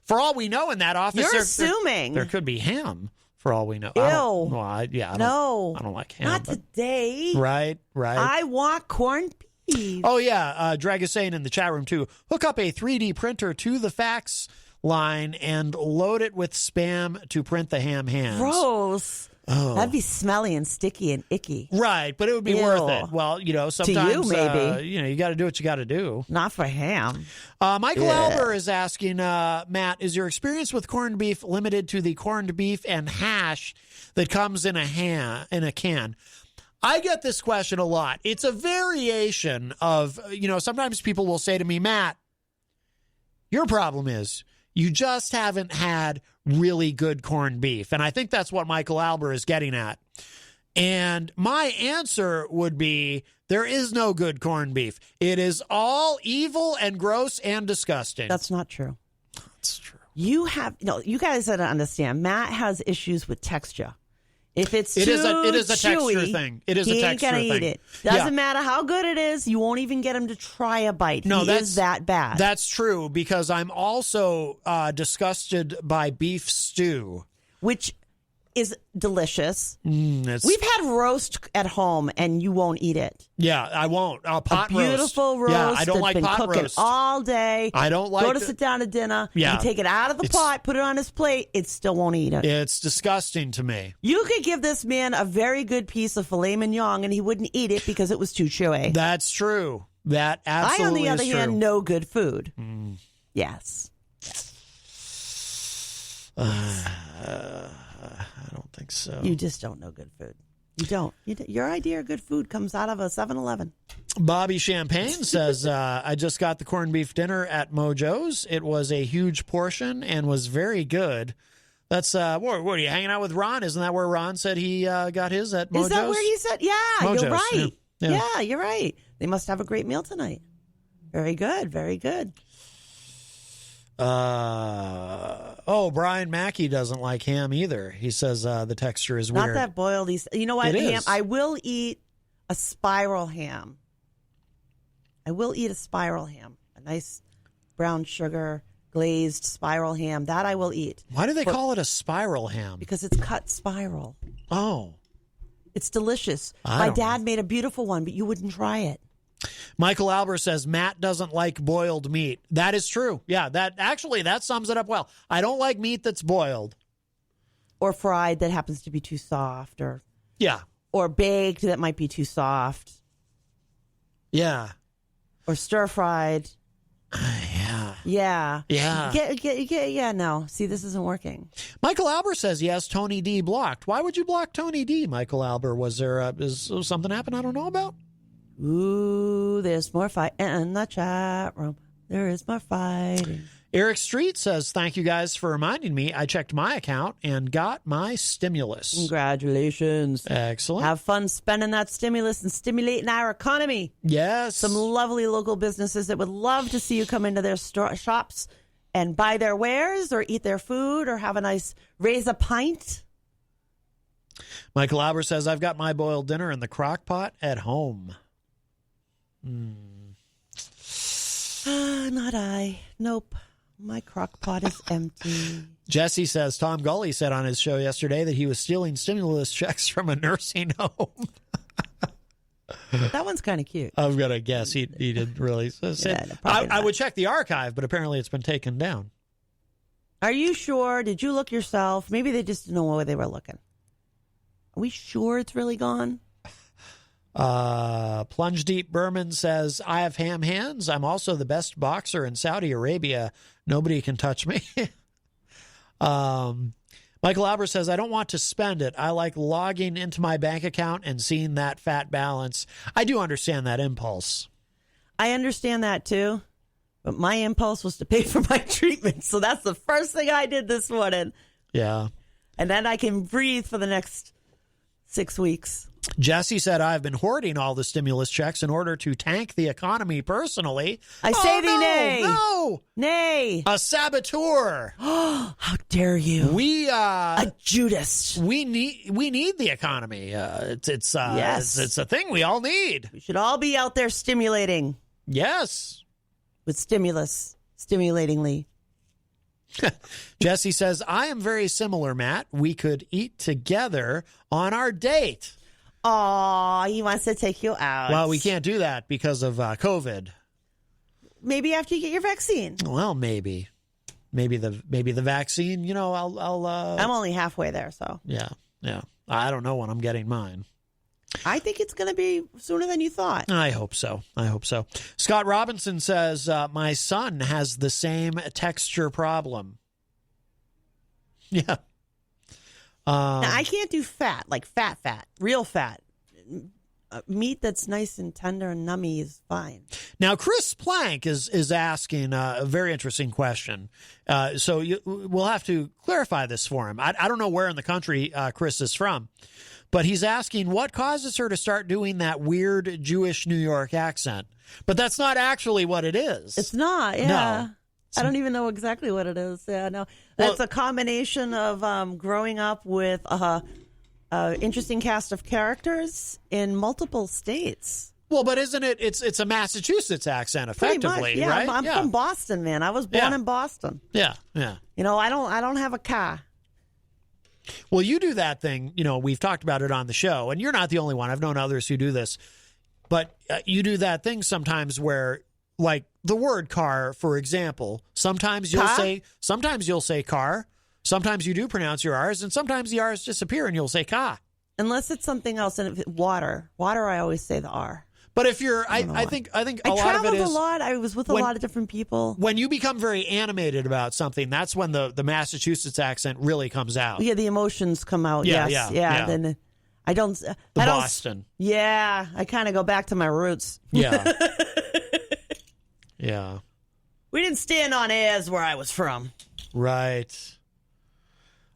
For all we know, in that office, You're assuming there could be ham. For all we know, Ew. I don't like ham. Not today. Right. I want corned beef. Oh yeah, Drag is saying in the chat room too. Hook up a 3D printer to the fax line and load it with spam to print the ham hands. Gross. Oh. That'd be smelly and sticky and icky. Right, but it would be worth it. Well, sometimes to you, maybe. You got to do what you got to do. Not for ham. Michael Albert is asking, Matt, is your experience with corned beef limited to the corned beef and hash that comes in a can? I get this question a lot. It's a variation of, sometimes people will say to me, Matt, your problem is you just haven't had really good corned beef. And I think that's what Michael Albert is getting at. And my answer would be, there is no good corned beef. It is all evil and gross and disgusting. That's not true. That's true. You guys don't understand. Matt has issues with texture. If it's it is a chewy, texture thing. It is he a texture ain't gonna thing. eat it. Doesn't matter how good it is. You won't even get him to try a bite. No, he is that bad. That's true, because I'm also disgusted by beef stew, which is delicious. We've had roast at home, and you won't eat it. Yeah, I won't. Pot beautiful roast. Yeah, I don't that's like been pot cooking roast all day. I don't like. Go to sit down to dinner. Yeah, you take it out of the pot, put it on his plate. It still won't eat it. It's disgusting to me. You could give this man a very good piece of filet mignon, and he wouldn't eat it because it was too chewy. That's true. That absolutely is I, on the other hand, true. know good food. Yes. I don't think so. You just don't know good food. You don't. Your idea of good food comes out of a 7-Eleven. Bobby Champagne says, I just got the corned beef dinner at Mojo's. It was a huge portion and was very good. That's, what are you hanging out with Ron? Isn't that where Ron said he got his at Mojo's? Is that where he said? Yeah, Mojo's, you're right. yeah. You're right. They must have a great meal tonight. Very good. Very good. Brian Mackey doesn't like ham either. He says the texture is weird. Not that boiled. You know what? It Ham. is. I will eat a spiral ham. A nice brown sugar glazed spiral ham. That I will eat. Why do they call it a spiral ham? Because it's cut spiral. Oh. It's delicious. My dad made a beautiful one, but you wouldn't try it. Michael Albert says Matt doesn't like boiled meat. That is true. Yeah, that sums it up well. I don't like meat that's boiled or fried that happens to be too soft, or baked that might be too soft. Yeah, or stir fried. Yeah. No, see, this isn't working. Michael Albert says he has Tony D blocked. Why would you block Tony D, Michael Albert? Was there is something happened I don't know about? Ooh, there's more fight in the chat room. There is more fighting. Eric Street says, thank you guys for reminding me. I checked my account and got my stimulus. Congratulations. Excellent. Have fun spending that stimulus and stimulating our economy. Yes. Some lovely local businesses that would love to see you come into their shops and buy their wares or eat their food or have a nice raise a pint. Michael Albert says, I've got my boiled dinner in the crock pot at home. Not I. Nope. My crock pot is empty. Jesse says Tom Gully said on his show yesterday that he was stealing stimulus checks from a nursing home. That one's kind of cute. I'm going to guess he didn't really say. I would check the archive, but apparently it's been taken down. Are you sure? Did you look yourself? Maybe they just didn't know where they were looking. Are we sure it's really gone? Plunge Deep Berman says, I have ham hands. I'm also the best boxer in Saudi Arabia. Nobody can touch me. Michael Albert says, I don't want to spend it. I like logging into my bank account and seeing that fat balance. I do understand that impulse. I understand that too. But my impulse was to pay for my treatment. So that's the first thing I did this morning. Yeah. And then I can breathe for the next 6 weeks. Jesse said, I've been hoarding all the stimulus checks in order to tank the economy personally. I say thee nay. No. Nay. A saboteur. How dare you? A Judas. We need the economy. It's a thing we all need. We should all be out there stimulating. Yes. With stimulus, stimulatingly. Jesse says, I am very similar, Matt. We could eat together on our date. Oh, he wants to take you out. Well, we can't do that because of COVID. Maybe after you get your vaccine. Well, maybe the vaccine. You know, I'm only halfway there, so yeah. I don't know when I'm getting mine. I think it's going to be sooner than you thought. I hope so. Scott Robinson says, my son has the same texture problem. Yeah. Now, I can't do fat, like fat, real fat. Meat that's nice and tender and nummy is fine. Now, Chris Plank is asking a very interesting question. So we'll have to clarify this for him. I don't know where in the country Chris is from, but he's asking what causes her to start doing that weird Jewish New York accent. But that's not actually what it is. It's not, yeah. No. I don't even know exactly what it is. Yeah, no. That's a combination of growing up with interesting cast of characters in multiple states. Well, but isn't it? It's a Massachusetts accent, effectively, yeah, right? I'm from Boston, man. I was born in Boston. Yeah. You know, I don't have a car. Well, you do that thing. You know, we've talked about it on the show, and you're not the only one. I've known others who do this, but you do that thing sometimes where, like the word car, for example. Sometimes you'll say car. Sometimes you do pronounce your R's, and sometimes the R's disappear, and you'll say ka. Unless it's something else, and if water, I always say the R. But if you're, I think a lot of it is. I traveled a lot. I was with a lot of different people. When you become very animated about something, that's when the Massachusetts accent really comes out. Yeah, the emotions come out. Yeah. Then I don't. Boston. Yeah, I kind of go back to my roots. Yeah. Yeah. We didn't stand on airs where I was from. Right.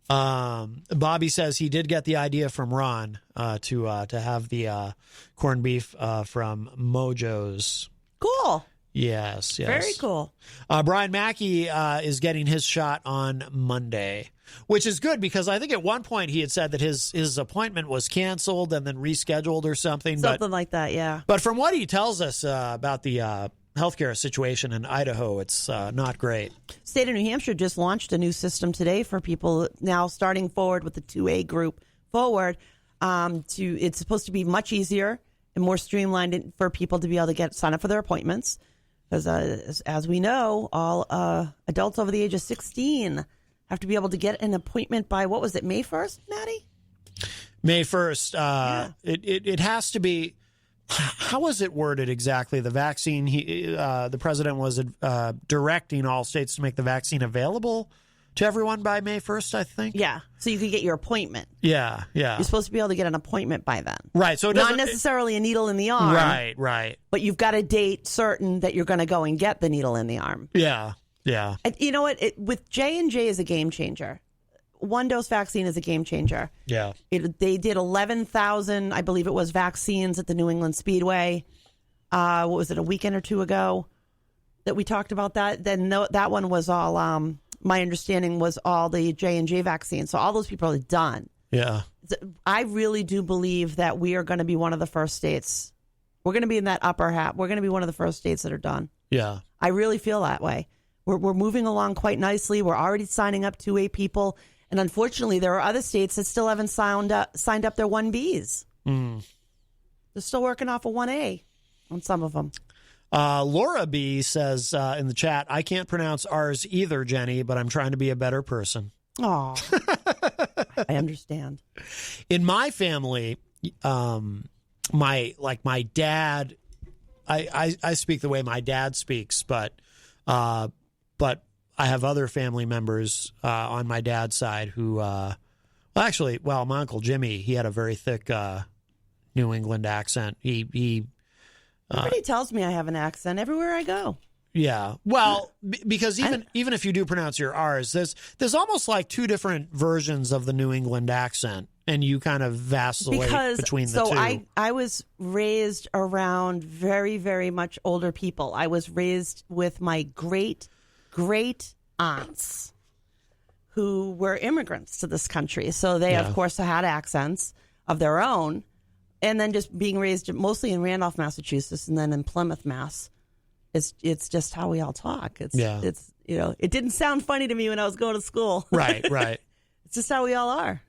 Bobby says he did get the idea from Ron to have the corned beef from Mojo's. Cool. Yes. Very cool. Brian Mackey is getting his shot on Monday, which is good because I think at one point he had said that his appointment was canceled and then rescheduled or something. Something like that, yeah. But from what he tells us about the healthcare situation in Idaho, it's not great. State of New Hampshire just launched a new system today for people now starting forward with the 2A group forward. It's supposed to be much easier and more streamlined for people to be able to sign up for their appointments. Because as we know, all adults over the age of 16 have to be able to get an appointment by, what was it, May 1st, Maddie? May 1st. It has to be. How was it worded exactly? The vaccine, the president was directing all states to make the vaccine available to everyone by May 1st, I think. Yeah, so you could get your appointment. Yeah. You're supposed to be able to get an appointment by then. Right. So not necessarily a needle in the arm. Right. But you've got a date certain that you're going to go and get the needle in the arm. Yeah. And you know what? With J&J is a game changer. One-dose vaccine is a game changer. Yeah. They did 11,000, I believe it was, vaccines at the New England Speedway. What was it, a weekend or two ago that we talked about that? Then that one was all, my understanding was all the J&J vaccines. So all those people are done. Yeah. I really do believe that we are going to be one of the first states. We're going to be in that upper half. We're going to be one of the first states that are done. Yeah. I really feel that way. We're moving along quite nicely. We're already signing up 2A people. And unfortunately, there are other states that still haven't signed up their 1Bs. They're still working off a 1A on some of them. Laura B says in the chat, I can't pronounce ours either, Jenny, but I'm trying to be a better person. Oh, I understand. In my family, my dad, I speak the way my dad speaks, but I have other family members on my dad's side who, my Uncle Jimmy, he had a very thick New England accent. Everybody tells me I have an accent everywhere I go. Yeah. Well, because even if you do pronounce your R's, there's almost like two different versions of the New England accent, and you kind of vacillate between the two. So I was raised around very, very much older people. I was raised with my great aunts who were immigrants to this country. So they, of course, had accents of their own. And then just being raised mostly in Randolph, Massachusetts, and then in Plymouth, Mass. It's just how we all talk. It's it didn't sound funny to me when I was going to school. Right. It's just how we all are.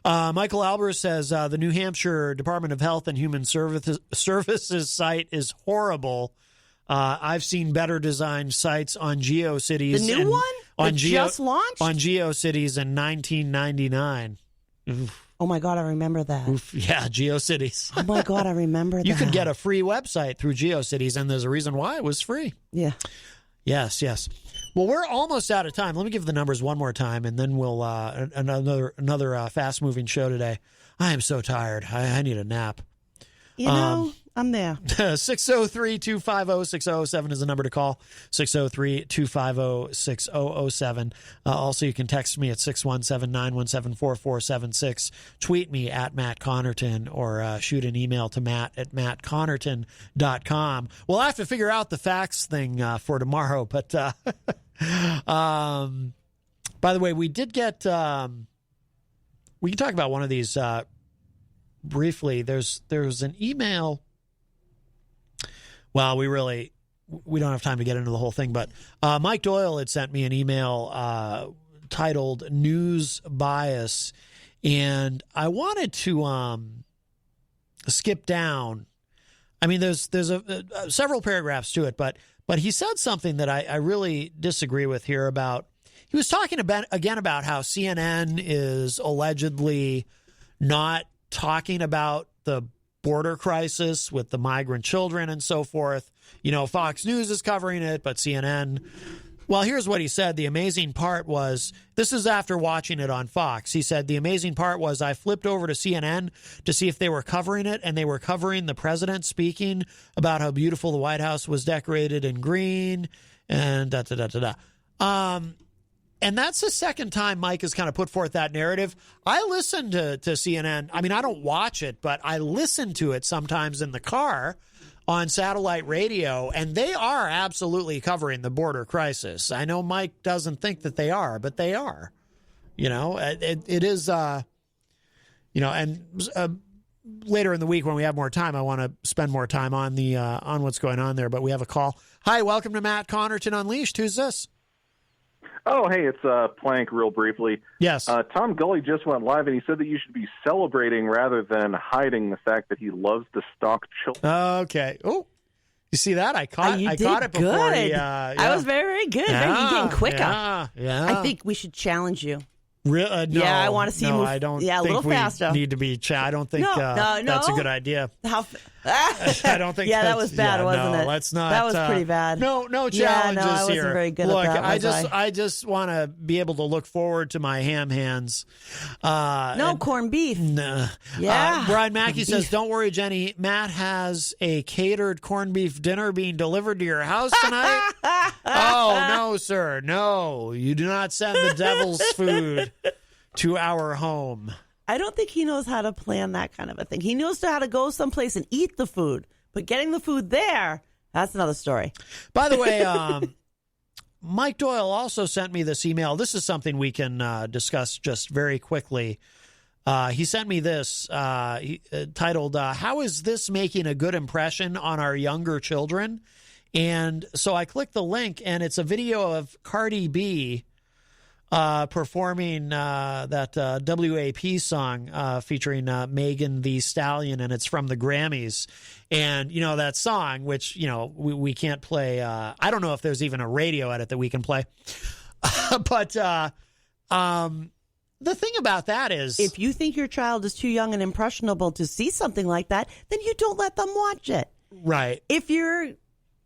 Michael Albers says the New Hampshire Department of Health and Human Services site is horrible. I've seen better designed sites on GeoCities. The new one? Just launched? On GeoCities in 1999. Oof. Oh, my God, I remember that. Oof, yeah, GeoCities. Oh, my God, I remember that. You could get a free website through GeoCities, and there's a reason why it was free. Yeah. Yes. Well, we're almost out of time. Let me give the numbers one more time, and then we'll another fast-moving show today. I am so tired. I need a nap. I'm there. 603-250-6007 is the number to call. 603-250-6007. Also, you can text me at 617-917-4476. Tweet me at Matt Connarton or shoot an email to matt@mattconnerton.com. We'll have to figure out the facts thing for tomorrow. But by the way, we did get we can talk about one of these briefly. There's an email. Well, we don't have time to get into the whole thing, but Mike Doyle had sent me an email titled News Bias, and I wanted to skip down. I mean, there's several paragraphs to it, but he said something that I really disagree with here about. He was talking about how CNN is allegedly not talking about the border crisis with the migrant children and so forth. Fox News is covering it, but CNN. Well, here's what he said. The amazing part was, this is after watching it on Fox. He said, the amazing part was I flipped over to CNN to see if they were covering it, and they were covering the president speaking about how beautiful the White House was decorated in green and da-da-da-da-da. And that's the second time Mike has kind of put forth that narrative. I listen to CNN. I mean, I don't watch it, but I listen to it sometimes in the car on satellite radio, and they are absolutely covering the border crisis. I know Mike doesn't think that they are, but they are. It is, and later in the week when we have more time, I want to spend more time on on what's going on there, but we have a call. Hi, welcome to Matt Connarton Unleashed. Who's this? Oh, hey, it's Plank real briefly. Yes. Tom Gully just went live, and he said that you should be celebrating rather than hiding the fact that he loves to stalk children. Okay. Oh, you see that? I caught it before. Good. I was very good. You're getting quicker. Yeah. I think we should challenge you. No, yeah, I want to see you move. I don't a think little faster. Need to be. I don't think that's a good idea. I don't think. Yeah, that was bad, wasn't it? Let's not. That was pretty bad. No challenges I wasn't here. very good Look, at that. I just want to be able to look forward to my ham hands. No corned beef. Nah. Yeah. Brian Mackey says, "Don't worry, Jenny. Matt has a catered corned beef dinner being delivered to your house tonight." Oh no, sir. No, you do not send the devil's food to our home. I don't think he knows how to plan that kind of a thing. He knows how to go someplace and eat the food, but getting the food there, that's another story. By the way, Mike Doyle also sent me this email. This is something we can discuss just very quickly. He sent me this titled, How is this making a good impression on our younger children? And so I clicked the link, and it's a video of Cardi B performing that WAP song featuring Megan Thee Stallion, and it's from the Grammys. And, that song, which, we can't play. I don't know if there's even a radio edit that we can play. But the thing about that is, if you think your child is too young and impressionable to see something like that, then you don't let them watch it. Right. If you're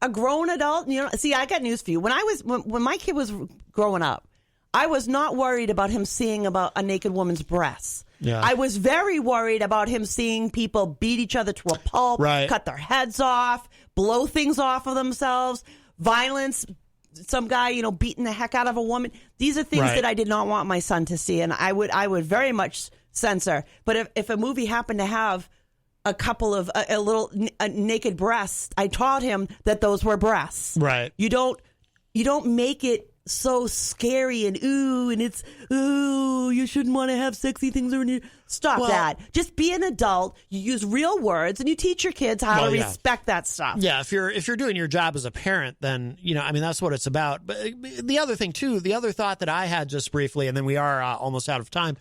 a grown adult, see, I got news for you. When my kid was growing up, I was not worried about him seeing about a naked woman's breasts. Yeah. I was very worried about him seeing people beat each other to a pulp, right. cut their heads off, blow things off of themselves, violence, some guy, beating the heck out of a woman. These are things right. that I did not want my son to see, and I would very much censor. But if a movie happened to have a couple of a naked breasts, I taught him that those were breasts. Right. You don't make it so scary and it's you shouldn't want to have sexy things around you. Stop that. Just be an adult. You use real words and you teach your kids how to respect that stuff. Yeah, if you're doing your job as a parent, then that's what it's about. But the other thing too, the other thought that I had just briefly, and then we are almost out of time,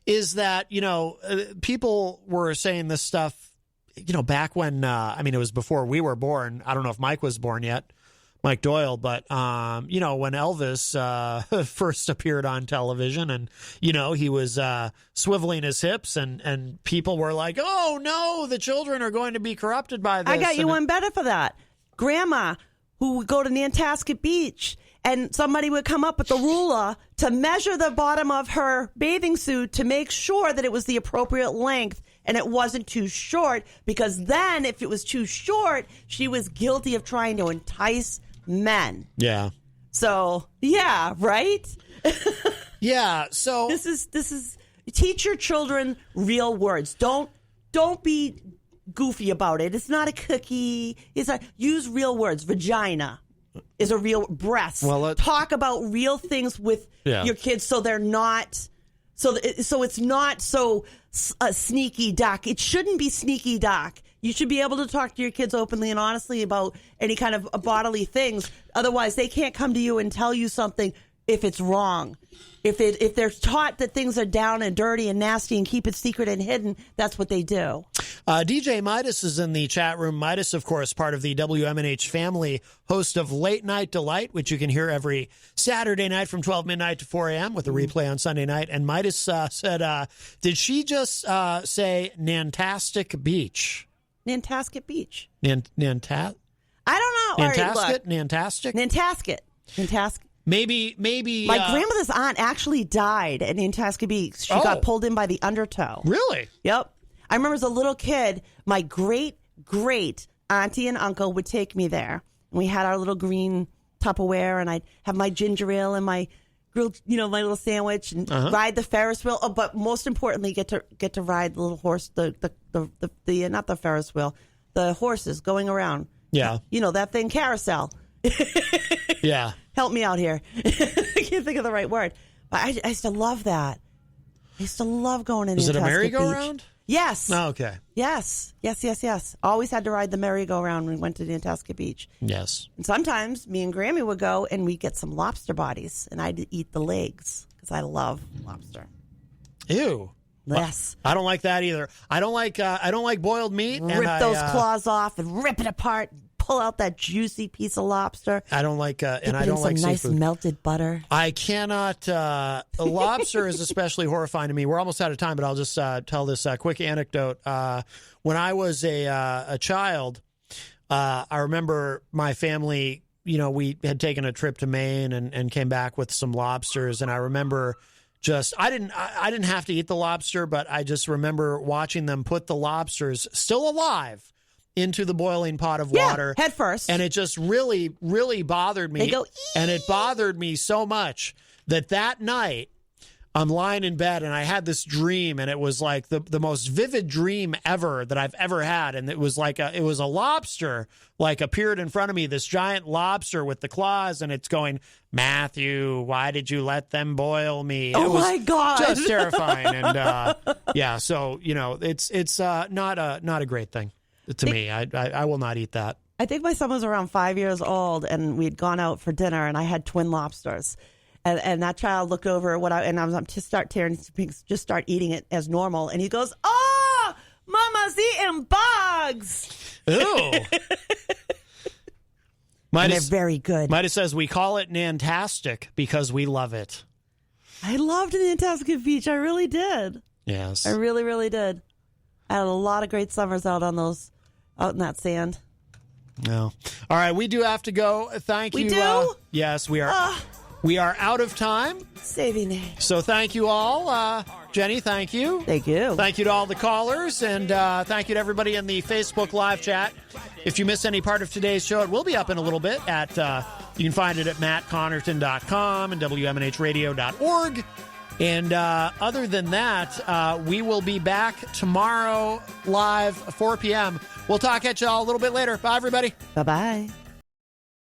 is that people were saying this stuff, back when it was before we were born. I don't know if Mike was born yet. Mike Doyle, but when Elvis first appeared on television, and he was swiveling his hips, and people were like, "Oh no, the children are going to be corrupted by this." I got you one better for that. Grandma, who would go to Nantasket Beach, and somebody would come up with a ruler to measure the bottom of her bathing suit to make sure that it was the appropriate length and it wasn't too short, because then if it was too short, she was guilty of trying to entice men. Yeah. So, yeah, right? Yeah, so this is teach your children real words. Don't be goofy about it. It's not a cookie. Use real words. Vagina is a real breast. Well, talk about real things with your kids so they're not so it's not so sneaky duck. It shouldn't be sneaky duck. You should be able to talk to your kids openly and honestly about any kind of bodily things. Otherwise, they can't come to you and tell you something if it's wrong. If they're taught that things are down and dirty and nasty and keep it secret and hidden, that's what they do. DJ Midas is in the chat room. Midas, of course, part of the WMNH family, host of Late Night Delight, which you can hear every Saturday night from 12 midnight to 4 a.m. with a replay on Sunday night. And Midas said, did she just say Nantasket Beach? Nantasket Beach. I don't know. Nantasket? Nantasket. Maybe. My grandmother's aunt actually died at Nantasket Beach. She got pulled in by the undertow. Really? Yep. I remember as a little kid, my great auntie and uncle would take me there. And we had our little green Tupperware, and I'd have my ginger ale and my grilled, my little sandwich, and ride the Ferris wheel. Oh, but most importantly, get to ride the little horse, the not the Ferris wheel, the horses going around. Yeah. That thing, carousel. Yeah. Help me out here. I can't think of the right word. But I used to love that. I used to love going in. Was it a merry-go-round? Yes. Oh, okay. Yes. Always had to ride the merry-go-round when we went to Nantasket Beach. Yes. And sometimes me and Grammy would go and we'd get some lobster bodies, and I'd eat the legs because I love lobster. Ew. Yes. I don't like that either. I don't like boiled meat. Rip those claws off and rip it apart. Pull out that juicy piece of lobster. I don't like, and I don't don't like nice seafood. Melted butter. I cannot. Lobster is especially horrifying to me. We're almost out of time, but I'll just tell this quick anecdote. When I was a child, I remember my family. We had taken a trip to Maine and came back with some lobsters, and I remember. I didn't have to eat the lobster, but I just remember watching them put the lobsters still alive into the boiling pot of water. Head first. And it just really, really bothered me. They go, and it bothered me so much that night I'm lying in bed and I had this dream, and it was like the most vivid dream ever that I've ever had. And it was like a lobster appeared in front of me, this giant lobster with the claws, and it's going, Matthew, why did you let them boil me? Oh, it was my God. just terrifying. And so it's not a great thing to me. I will not eat that. I think my son was around 5 years old, and we'd gone out for dinner, and I had twin lobsters. And that child looked over at what and I was to start tearing things, just start eating it as normal. And he goes, "Oh, Mama's eating bugs." Ooh. And they're very good. Mida says, we call it Nantastic because we love it. I loved Nantasket Beach. I really did. Yes. I really, really did. I had a lot of great summers out in that sand. No. All right, we do have to go. Thank you. We do? Yes, we are. We are out of time. Saving it. So thank you all. Jenny, thank you. Thank you. Thank you to all the callers, and thank you to everybody in the Facebook live chat. If you missed any part of today's show, it will be up in a little bit. You can find it at mattconnerton.com and WMNHradio.org. And other than that, we will be back tomorrow live, 4 p.m. We'll talk at you all a little bit later. Bye, everybody. Bye-bye.